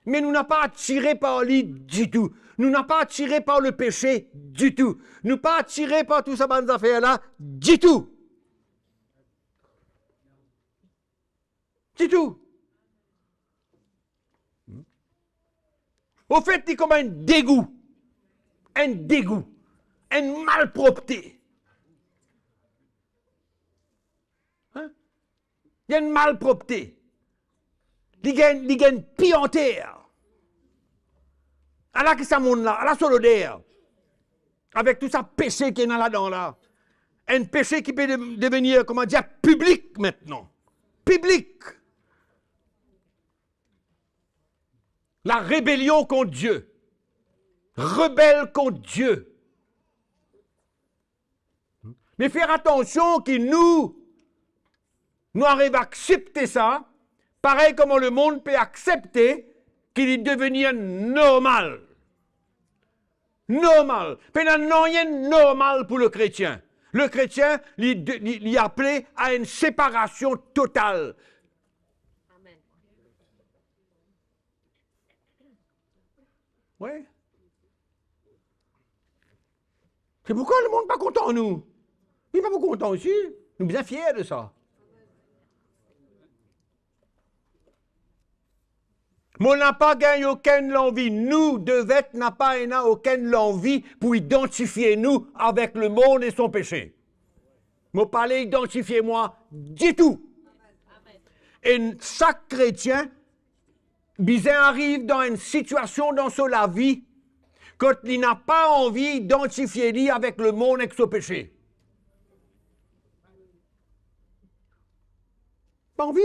mais nous n'avons pas attiré par lui du tout. Nous n'avons pas attiré par le péché du tout. Nous n'avons pas attiré par tout ça, bonnes affaires-là, du tout. Du tout. Au fait, il y a comme un dégoût, une malpropreté. Hein? Il y a une malpropreté. Il y a une pianteur. À la que ça monte là, à la solodère, avec tout ça péché qui est là-dedans là. Un péché qui peut devenir, comment dire, public maintenant. Public. La rébellion contre Dieu. Rebelle contre Dieu. Mais faire attention que nous arrivons à accepter ça, pareil comme le monde peut accepter qu'il est devenu normal. Normal. Il n'y a rien de normal pour le chrétien. Le chrétien, il est appelé à une séparation totale. Amen. Oui. C'est pourquoi le monde n'est pas content, nous. Il n'est pas content aussi. Nous sommes bien fiers de ça. Mais on n'a pas gagné aucune envie. Nous, Devette, n'a pas aucune envie pour identifier nous avec le monde et son péché. Mais pas les identifier moi du tout. Et chaque chrétien, bien arrive dans une situation dans sa vie quand il n'a pas envie d'identifier lui avec le monde et son péché. Pas envie.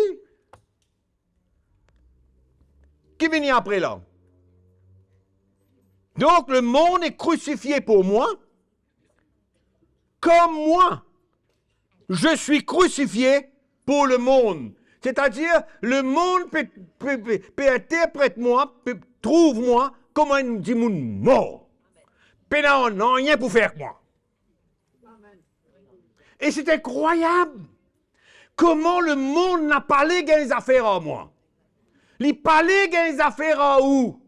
Qui vient après là? Donc le monde est crucifié pour moi, comme moi, je suis crucifié pour le monde. C'est-à-dire, le monde peut interpréter moi, trouve moi comme un petit monde mort. Puis là, on n'a rien pour faire moi. Et c'est incroyable comment le monde n'a pas les affaires à moi. Il parlait des affaires à où?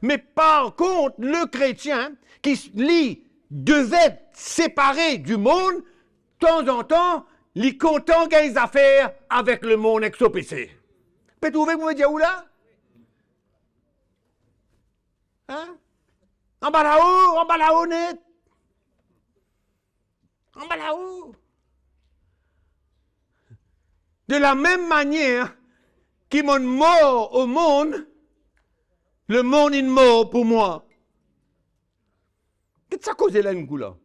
Mais par contre, le chrétien qui devait être séparé du monde, de temps en temps, il content des affaires avec le monde exopécé. Peut-être vous me dire où là? Hein? En bas là-haut, net. En bas là-haut. De la même manière qu'ils m'ont mort au monde, le monde est mort pour moi. Qu'est-ce que ça cause là, une là?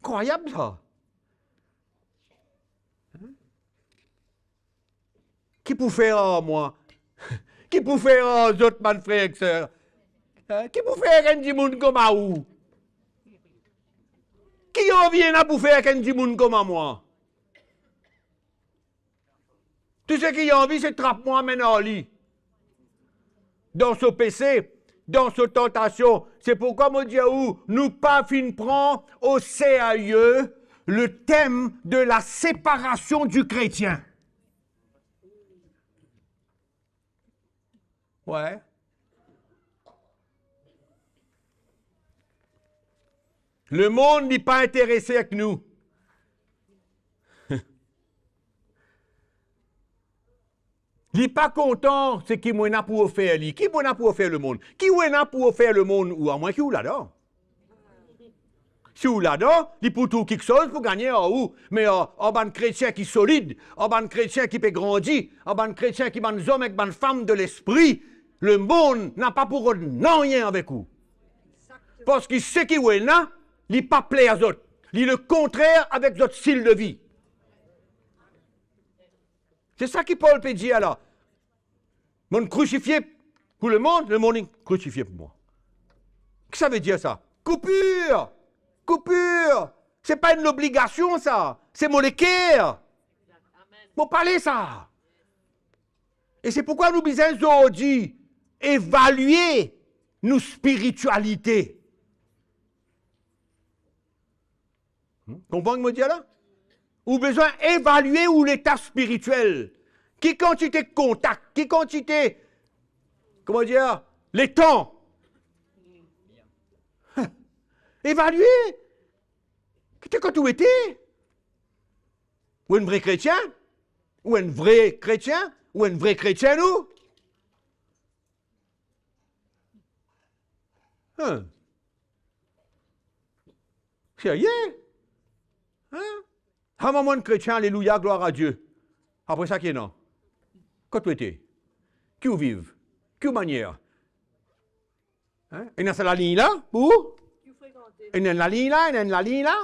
Incroyable ça. Qui peut faire à moi? Qui peut faire aux autres mes frères et sœurs? Qui peut faire un petit monde comme à vous? Qui en vient à pour faire un petit monde comme à moi? Tout ce qui a envie, c'est trappe moi maintenant au lit. Dans ce péché, dans cette tentation, c'est pourquoi mon Dieu, nous pas fin prendre au sérieux le thème de la séparation du chrétien. Ouais. Le monde n'est pas intéressé avec nous. Il n'est pas content, c'est qui m'en a pour faire lui. Qui m'en a pour faire le monde? Qui m'en a pour faire le monde? Ou à moins qui ou là-dedans? Si ou là-dedans, il peut tout quelque chose pour gagner en haut. Mais en ban chrétien qui est solide, en ban chrétien qui peut grandir, en ban chrétien qui ban hommes avec ban femmes de l'esprit, le monde n'a pas pour non rien avec vous. Parce qu'il sait qui est là, il n'est pas plaît à autres. Il est le contraire avec votre style de vie. C'est ça qui Paul peut dire là. Mon crucifié pour le monde est crucifié pour moi. Qu'est-ce que ça veut dire ça? Coupure! Coupure! C'est pas une obligation ça, c'est mon équerre. Mon parler ça. Et c'est pourquoi nous besoin aujourd'hui évaluer nos spiritualités. Comprenez ce que je dis là? Ou besoin d'évaluer où l'état spirituel. Qui quantité de contact, qui quantité, comment dire, les temps. Évaluer. Quand tu étais? Ou un vrai chrétien? Ou un vrai chrétien? Ou un vrai chrétien, nous? Sérieux? Hein? Un moment de chrétien, alléluia, gloire à Dieu. Après ça, qui est non? Quand tu étais? Qui vous vive? Qui vous manière? Hein? Et dans la ligne là? Où? Et dans la ligne là? Et dans la ligne là?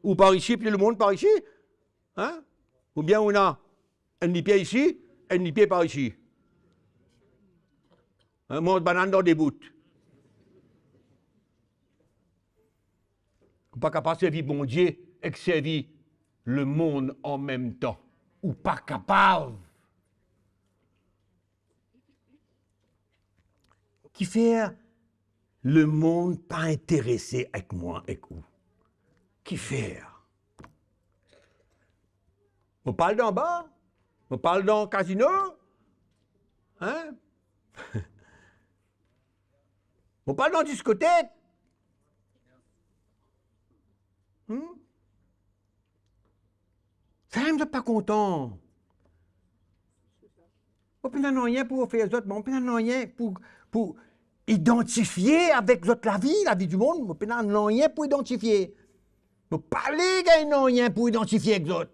Ou par ici, puis le monde par ici? Hein? Ou bien on a un pied ici, un pied par ici? Un monde banane dans des bouts. Pas capable de servir mon Dieu et de servir le monde en même temps. Ou pas capable. Qui fait le monde pas intéressé avec moi, avec vous. Qui fait? On parle d'en bas? On parle dans le casino? Hein? On parle dans la discothèque? Ça, je ne suis pas content. On ne peut rien pour faire les autres, mais on ne peut rien pour identifier avec la vie du monde. On ne peut rien pour identifier. On ne peut pas rien pour identifier avec les autres.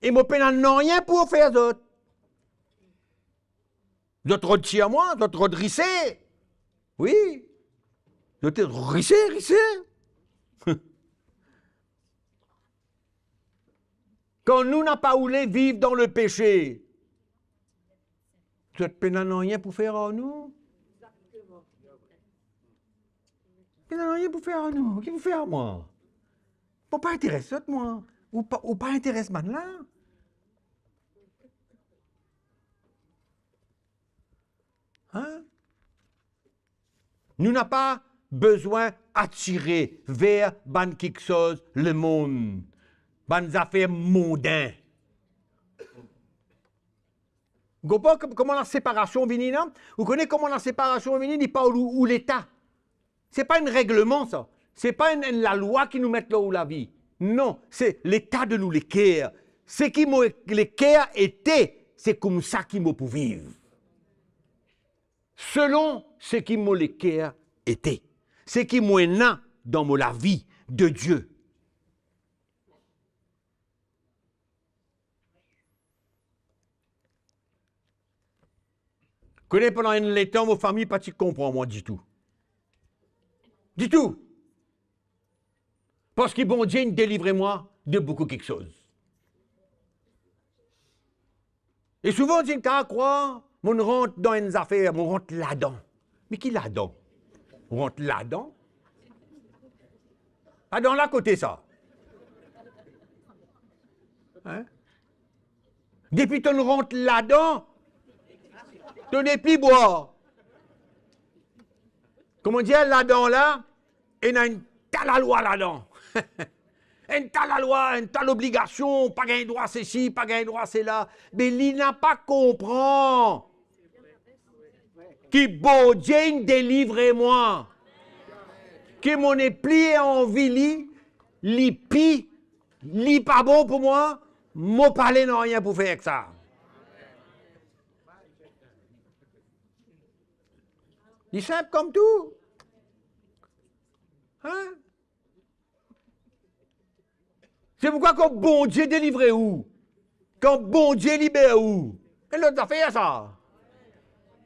Et on ne peut rien pour faire les autres. Les autres redrissés à moi, les autres redrissés. Oui. Les autres rissés. Quand nous n'avons pas voulu vivre dans le péché, vous n'avez rien pour faire en nous? Vous n'avez rien pour faire en nous. Qu'est-ce que vous faites à moi? Vous pas intéresser moi. Ou pas intéresser là. Hein? Nous n'avons pas besoin d'attirer vers ban quelque chose le monde. Ban affaires mondaines. Vous comprenez comment la séparation vient là? Vous connaissez comment la séparation vient? Il n'est pas où l'État. Ce n'est pas un règlement, ça. Ce n'est pas la loi qui nous met là où la vie. Non, c'est l'état de nous l'équerre. Ce qui l'équerre était, c'est comme ça qu'il m'a pu vivre. Selon ce qui l'équerre était. Ce qui m'a né dans la vie de Dieu. Connais pendant un temps, vos familles, pas tu comprends, moi, du tout. Du tout. Parce que bon Dieu, délivrez-moi de beaucoup quelque chose. Et souvent, on dit, quand croire, on rentre dans une affaire, on rentre là-dedans. Mais qui là-dedans? On rentre là-dedans? Ah, dans la côté, ça. Hein? Depuis qu'on rentre là-dedans, on n'est plus boire. Comment dire, là-dedans, là, il y a une telle loi là-dedans. Une telle loi, une telle obligation, pas gain droit c'est ci, pas gain droit c'est là. Mais il n'a pas comprend. Qui bon Dieu délivre-moi. Que mon épli en vie, li pi, li pas bon pour moi, mon parler n'a rien pour faire avec ça. Il est simple comme tout. Hein? C'est pourquoi quand bon Dieu délivre où? Quand bon Dieu libère où? Et l'autre a fait ça.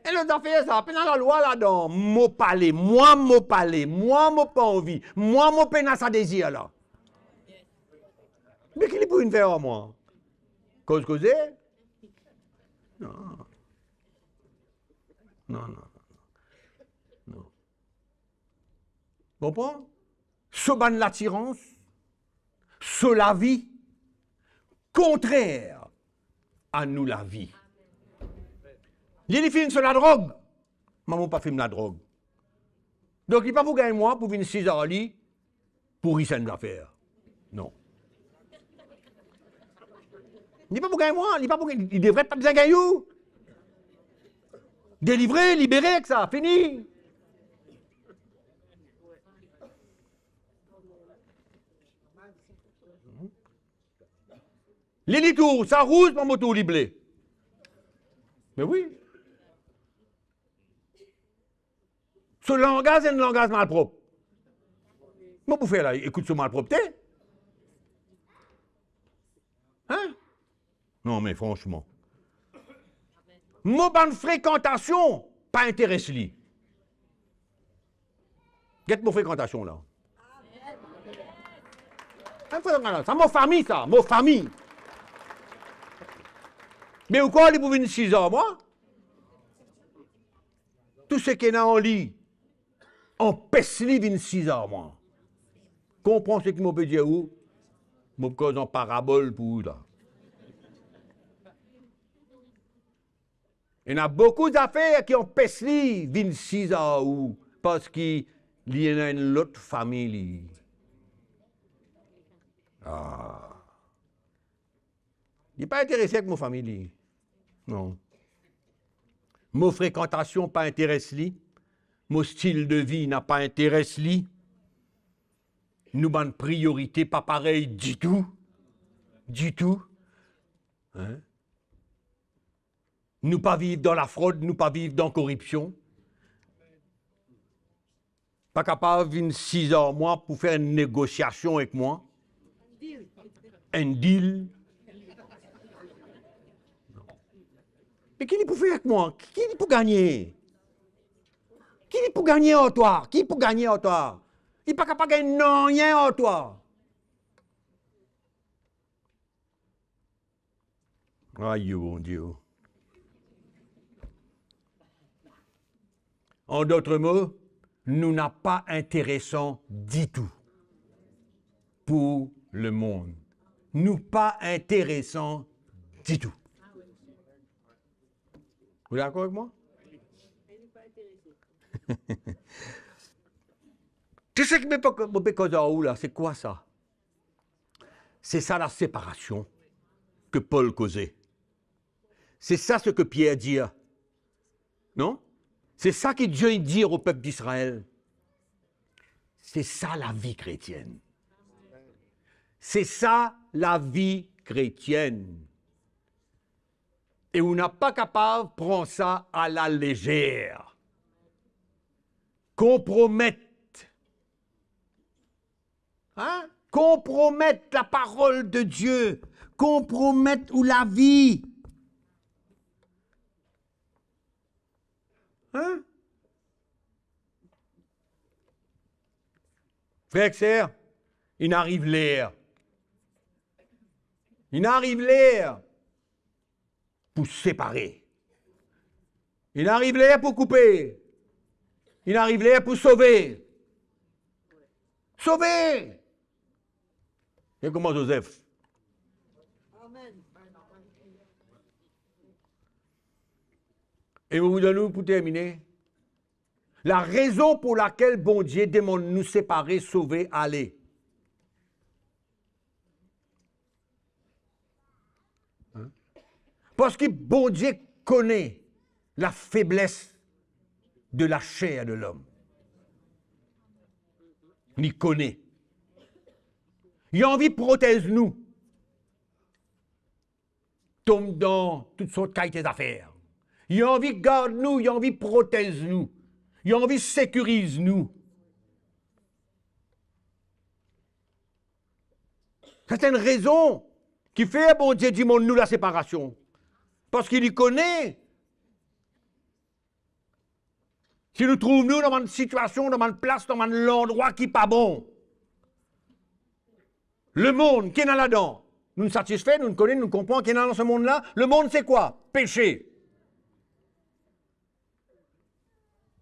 Et l'autre a fait ça. Puis dans la loi là-dedans, moi parler, moi pas envie, moi peine sa désir là. Mais qu'il est pour une faire à moi? Causer? Non. Non. Bon point? Soban l'attirance, sur la vie, contraire à nous la vie. Il filme sur la drogue. Maman pas filme la drogue. Donc il n'est pas pour gagner moi pour venir 6 heures à lit pour y des affaires. Non. Il n'est pas pour gagner moi, il devrait pas bien gagner où. Délivrer, libérer avec ça, fini. Les tours, ça rouge mon moto liblé. Mais oui. Ce langage est un langage malpropre. Mais vous faites là, écoute ce malpropreté. Hein? Non, mais franchement. Mon bonne fréquentation, pas intéressé. Qu'est-ce que mon fréquentation là? C'est mon famille, ça, mon famille. Mais où quoi, il pour venir 6 ans, moi? Tout ce qui est en lit, en pèse-li, vient 6 ans, moi. Comprends ce que je peux dire où? Je cause en parabole pour là. Il y a beaucoup d'affaires qui ont pèse-li, vient 6 ans où? Parce qu'il y a une autre famille. Ah. Il n'est pas intéressé avec mon famille. Non. Mon fréquentation pas intéressé. Mon style de vie n'a pas intéressé. Nous avons une priorité pas pareil du tout. Du tout. Hein? Nous pas vivre dans la fraude, nous pas vivre dans la corruption. Pas capable de venir 6 heures moi pour faire une négociation avec moi. Un deal. Mais qui est pour faire avec moi? Qui est pour gagner? Qui est pour gagner en toi? Qui est pour gagner en toi? Il n'est pas capable de gagner rien en toi. Aïe, mon Dieu. En d'autres mots, nous n'a pas intéressant du tout pour le monde. Nous pas intéressant du tout. Vous êtes d'accord avec moi? Tu sais que mes causes là, c'est quoi ça? C'est ça la séparation que Paul causait. C'est ça ce que Pierre dit. Non? C'est ça que Dieu dit au peuple d'Israël. C'est ça la vie chrétienne. C'est ça la vie chrétienne. Et on n'a pas capable de prendre ça à la légère. Compromettre. Hein? Compromettre la parole de Dieu. Compromettre ou la vie. Hein? Frère et sœurs, il arrive l'air. Il arrive l'air pour séparer. Il arrive l'air pour couper. Il arrive l'air pour sauver. Sauver! Et comment Joseph? Et vous donnez pour terminer. La raison pour laquelle bon Dieu demande de nous séparer, sauver, aller. Hein? Parce que bon Dieu connaît la faiblesse de la chair de l'homme. Il connaît. Il a envie de protéger nous. Tombe dans toutes sortes de qualités d'affaires. Il a envie de garder nous, il a envie de protéger nous. Il a envie de sécuriser nous. C'est une raison qui fait, bon Dieu, du monde nous la séparation. Parce qu'il y connaît. Si nous trouvons nous dans une situation, dans une place, dans un endroit qui n'est pas bon, le monde qui est là-dedans, nous nous satisfait, nous nous connaissons, nous comprenons qu'il est dans ce monde-là. Le monde, c'est quoi? Péché.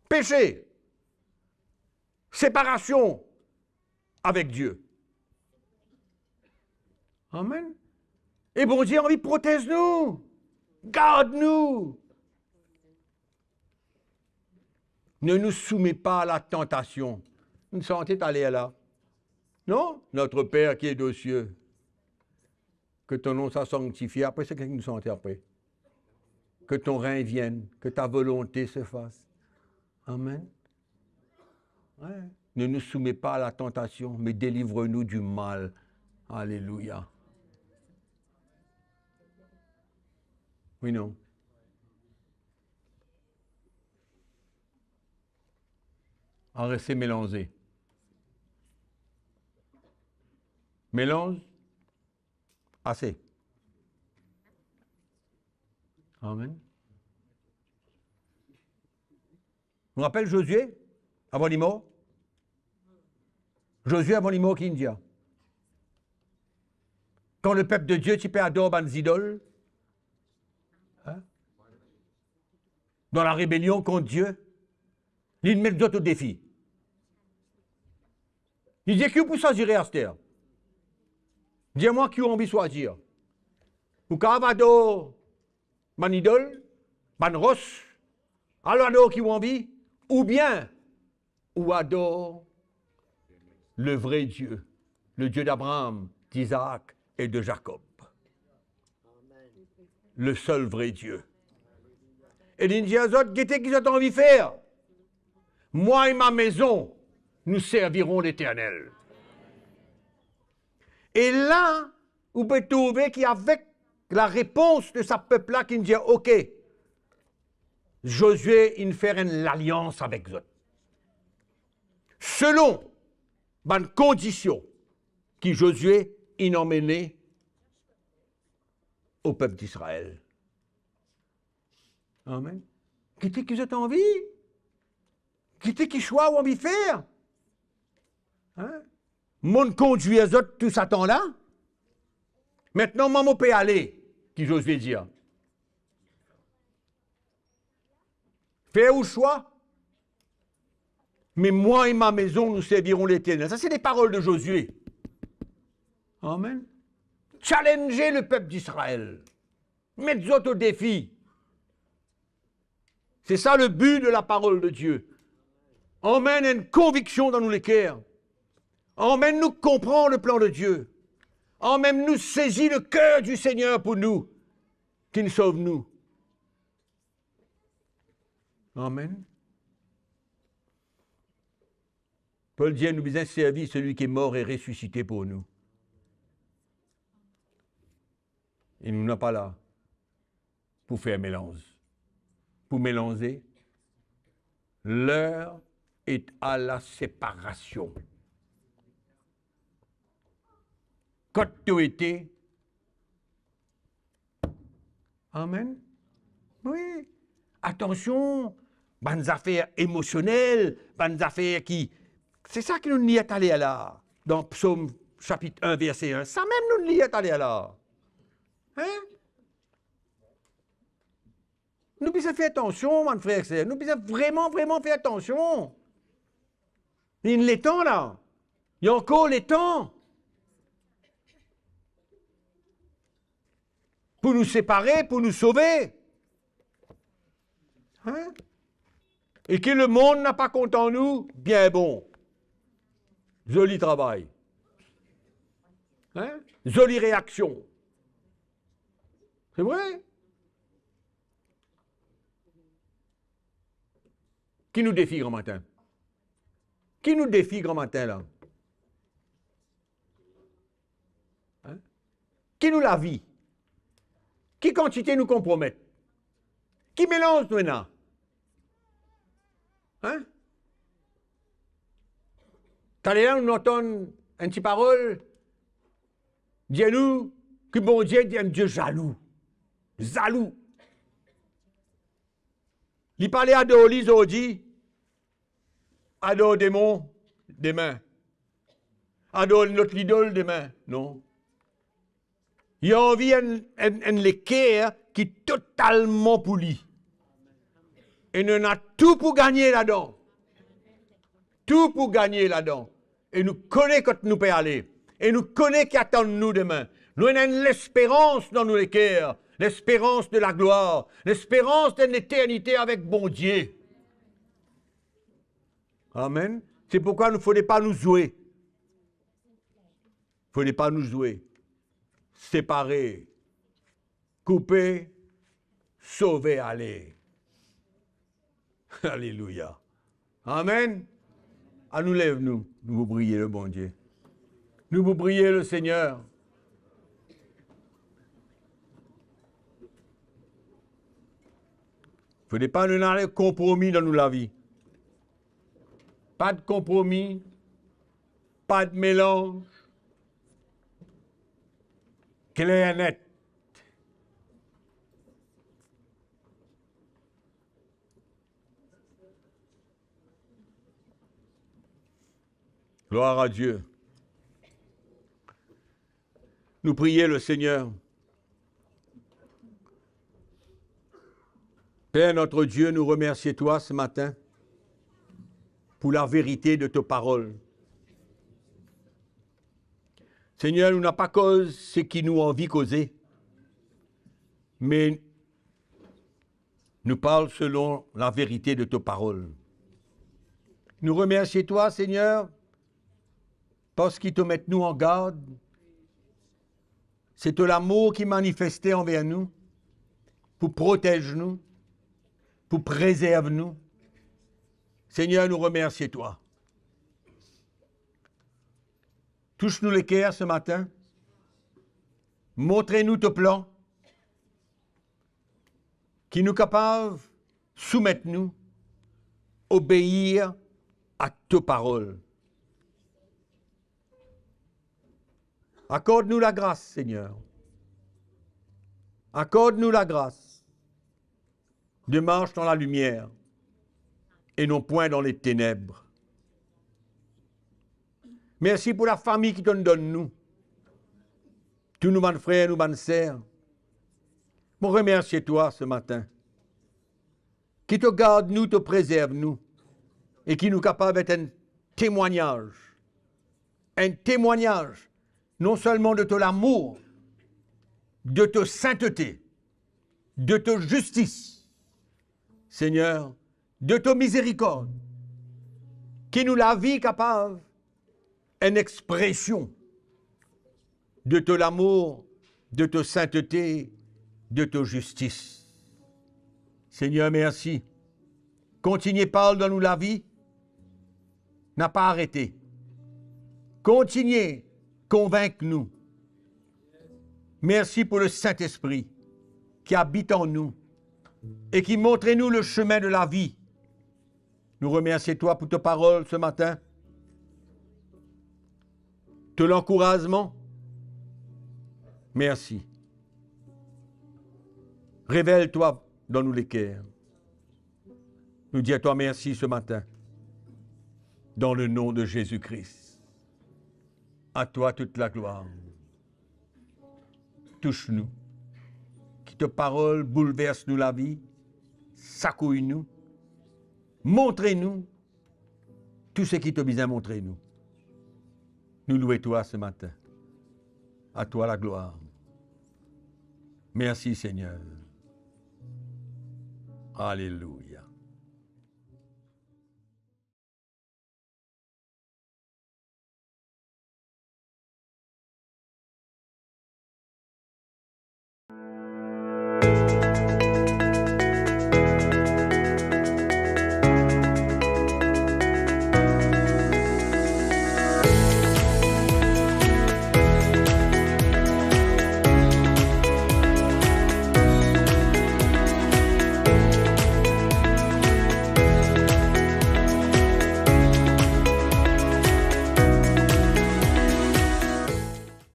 Péché. Séparation avec Dieu. Amen. Et bon Dieu a envie de protéger nous. Garde-nous. Ne nous soumets pas à la tentation. Vous nous sentez aller là? Non? Notre Père qui est aux cieux. Que ton nom soit sanctifié. Après, c'est qu'est-ce que nous sentez après? Que ton règne vienne. Que ta volonté se fasse. Amen. Ouais. Ne nous soumets pas à la tentation, mais délivre-nous du mal. Alléluia. Oui, non. En rester mélangé. Mélange. Assez. Amen. Je me rappelle Josué, avant les morts. Josué avant les morts qui India. Quand le peuple de Dieu, tu peux adorer les idoles, hein? Dans la rébellion contre Dieu, il met d'autres au défi. Il dit, qui vous choisir à cette terre? Dis-moi qui a envie de choisir. Ou Cavado, mon idole, mon roche, alors adore qui a envie, ou bien, ou adore le vrai Dieu, le Dieu d'Abraham, d'Isaac et de Jacob. Le seul vrai Dieu. Et il dit aux autres, qu'est-ce qu'ils ont envie de faire? Moi et ma maison, nous servirons l'Éternel. Et là, vous pouvez trouver qu'avec la réponse de ce peuple-là, qui dit, OK, Josué, il fait une alliance avec eux. Selon les conditions que Josué il a menées au peuple d'Israël. Amen. Qu'est-ce qu'ils ont envie? Qu'est-ce qu'ils choisissent ou envie de faire? Hein? Mon conduit les autres tout ça temps là. Maintenant, maman peut aller, qui Josué dit. Fais au choix. Mais moi et ma maison, nous servirons l'Éternel. Ça, c'est les paroles de Josué. Amen. Challenger le peuple d'Israël. Mettre autres au défi. C'est ça le but de la parole de Dieu. Emmène une conviction dans nous les cœurs. Emmène-nous comprendre le plan de Dieu. Emmène-nous saisir le cœur du Seigneur pour nous, qui nous sauve nous. Amen. Paul dit, nous bien servi celui qui est mort et ressuscité pour nous. Et nous n'en pas là pour faire mélange. Pour mélanger. L'heure est à la séparation. Quand tu étais. Amen. Oui. Attention, bonnes affaires émotionnelles, bonnes affaires qui... C'est ça qui nous y est allé là, dans Psaume chapitre 1, verset 1. Ça même nous y est allé là. Hein? Nous devons faire attention, mon frère et sœur. Nous devons vraiment, vraiment faire attention. Il y a les temps là. Il y a encore les temps. Pour nous séparer, pour nous sauver. Hein? Et que le monde n'a pas content nous, bien bon. Joli travail. Hein? Jolie réaction. C'est vrai? Qui nous défie grand matin? Qui nous défie grand matin là? Hein? Qui nous la vit? Qui quantité nous compromet? Qui mélange nous là? Hein? Quand là, nous entendons une petite parole, dis-nous que bon Dieu est un Dieu jaloux. Jaloux. Il parlait à Doli, aujourd'hui, à dos démon, demain. À dos notre idole, demain. Non. Il a envie d'un l'équerre qui est totalement poli. Et nous avons tout pour gagner là-dedans. Tout pour gagner là-dedans. Et nous connaissons quand nous pouvons aller. Et nous connaissons qui attend nous demain. Nous avons l'espérance dans nos cœurs. L'espérance de la gloire. L'espérance d'une éternité avec bon Dieu. Amen. C'est pourquoi il ne faudrait pas nous jouer. Il ne faudrait pas nous jouer. Séparer. Couper. Sauver, aller. Alléluia. Amen. À nous lève-nous. Nous vous prions le bon Dieu. Nous vous prions le Seigneur. Il ne faut pas nous avoir de compromis dans la vie. Pas de compromis. Pas de mélange. Clair et net. Gloire à Dieu. Nous prions le Seigneur. Père notre Dieu, nous remercions toi ce matin pour la vérité de tes paroles. Seigneur, nous n'avons pas cause ce qui nous envie causer, mais nous parlons selon la vérité de tes paroles. Nous remercions toi, Seigneur, parce qu'il te met nous en garde. C'est l'amour qui manifestait envers nous, pour protéger nous, pour préserver nous. Seigneur, nous remercions toi. Touche-nous les cœurs ce matin. Montrez-nous ton plan, qui nous capable de soumettre nous, obéir à tes paroles. Accorde-nous la grâce, Seigneur. Accorde-nous la grâce de marcher dans la lumière et non point dans les ténèbres. Merci pour la famille qui te donne nous. Tous nos bons frères, nos bonnes sœurs. Je remercie toi ce matin. Qui te garde nous, te préserve nous. Et qui nous capable d'être un témoignage. Un témoignage. Non seulement de ton amour, de ta sainteté, de ta justice, Seigneur, de ta miséricorde, qui nous la vie capable, une expression de ton amour, de ta sainteté, de ta justice. Seigneur, merci. Continuez parle dans nous la vie, n'a pas arrêté. Continuez. Convainc-nous. Merci pour le Saint-Esprit qui habite en nous et qui montre-nous le chemin de la vie. Nous remercions toi pour ta parole ce matin, de l'encouragement. Merci. Révèle-toi dans nous les cœurs. Nous disons à toi merci ce matin. Dans le nom de Jésus-Christ. À toi toute la gloire. Touche-nous. Que ta parole bouleverse nous la vie. Secouille-nous. Montrez-nous tout ce qui te besoin montrer nous. Nous louons toi ce matin. À toi la gloire. Merci Seigneur. Alléluia.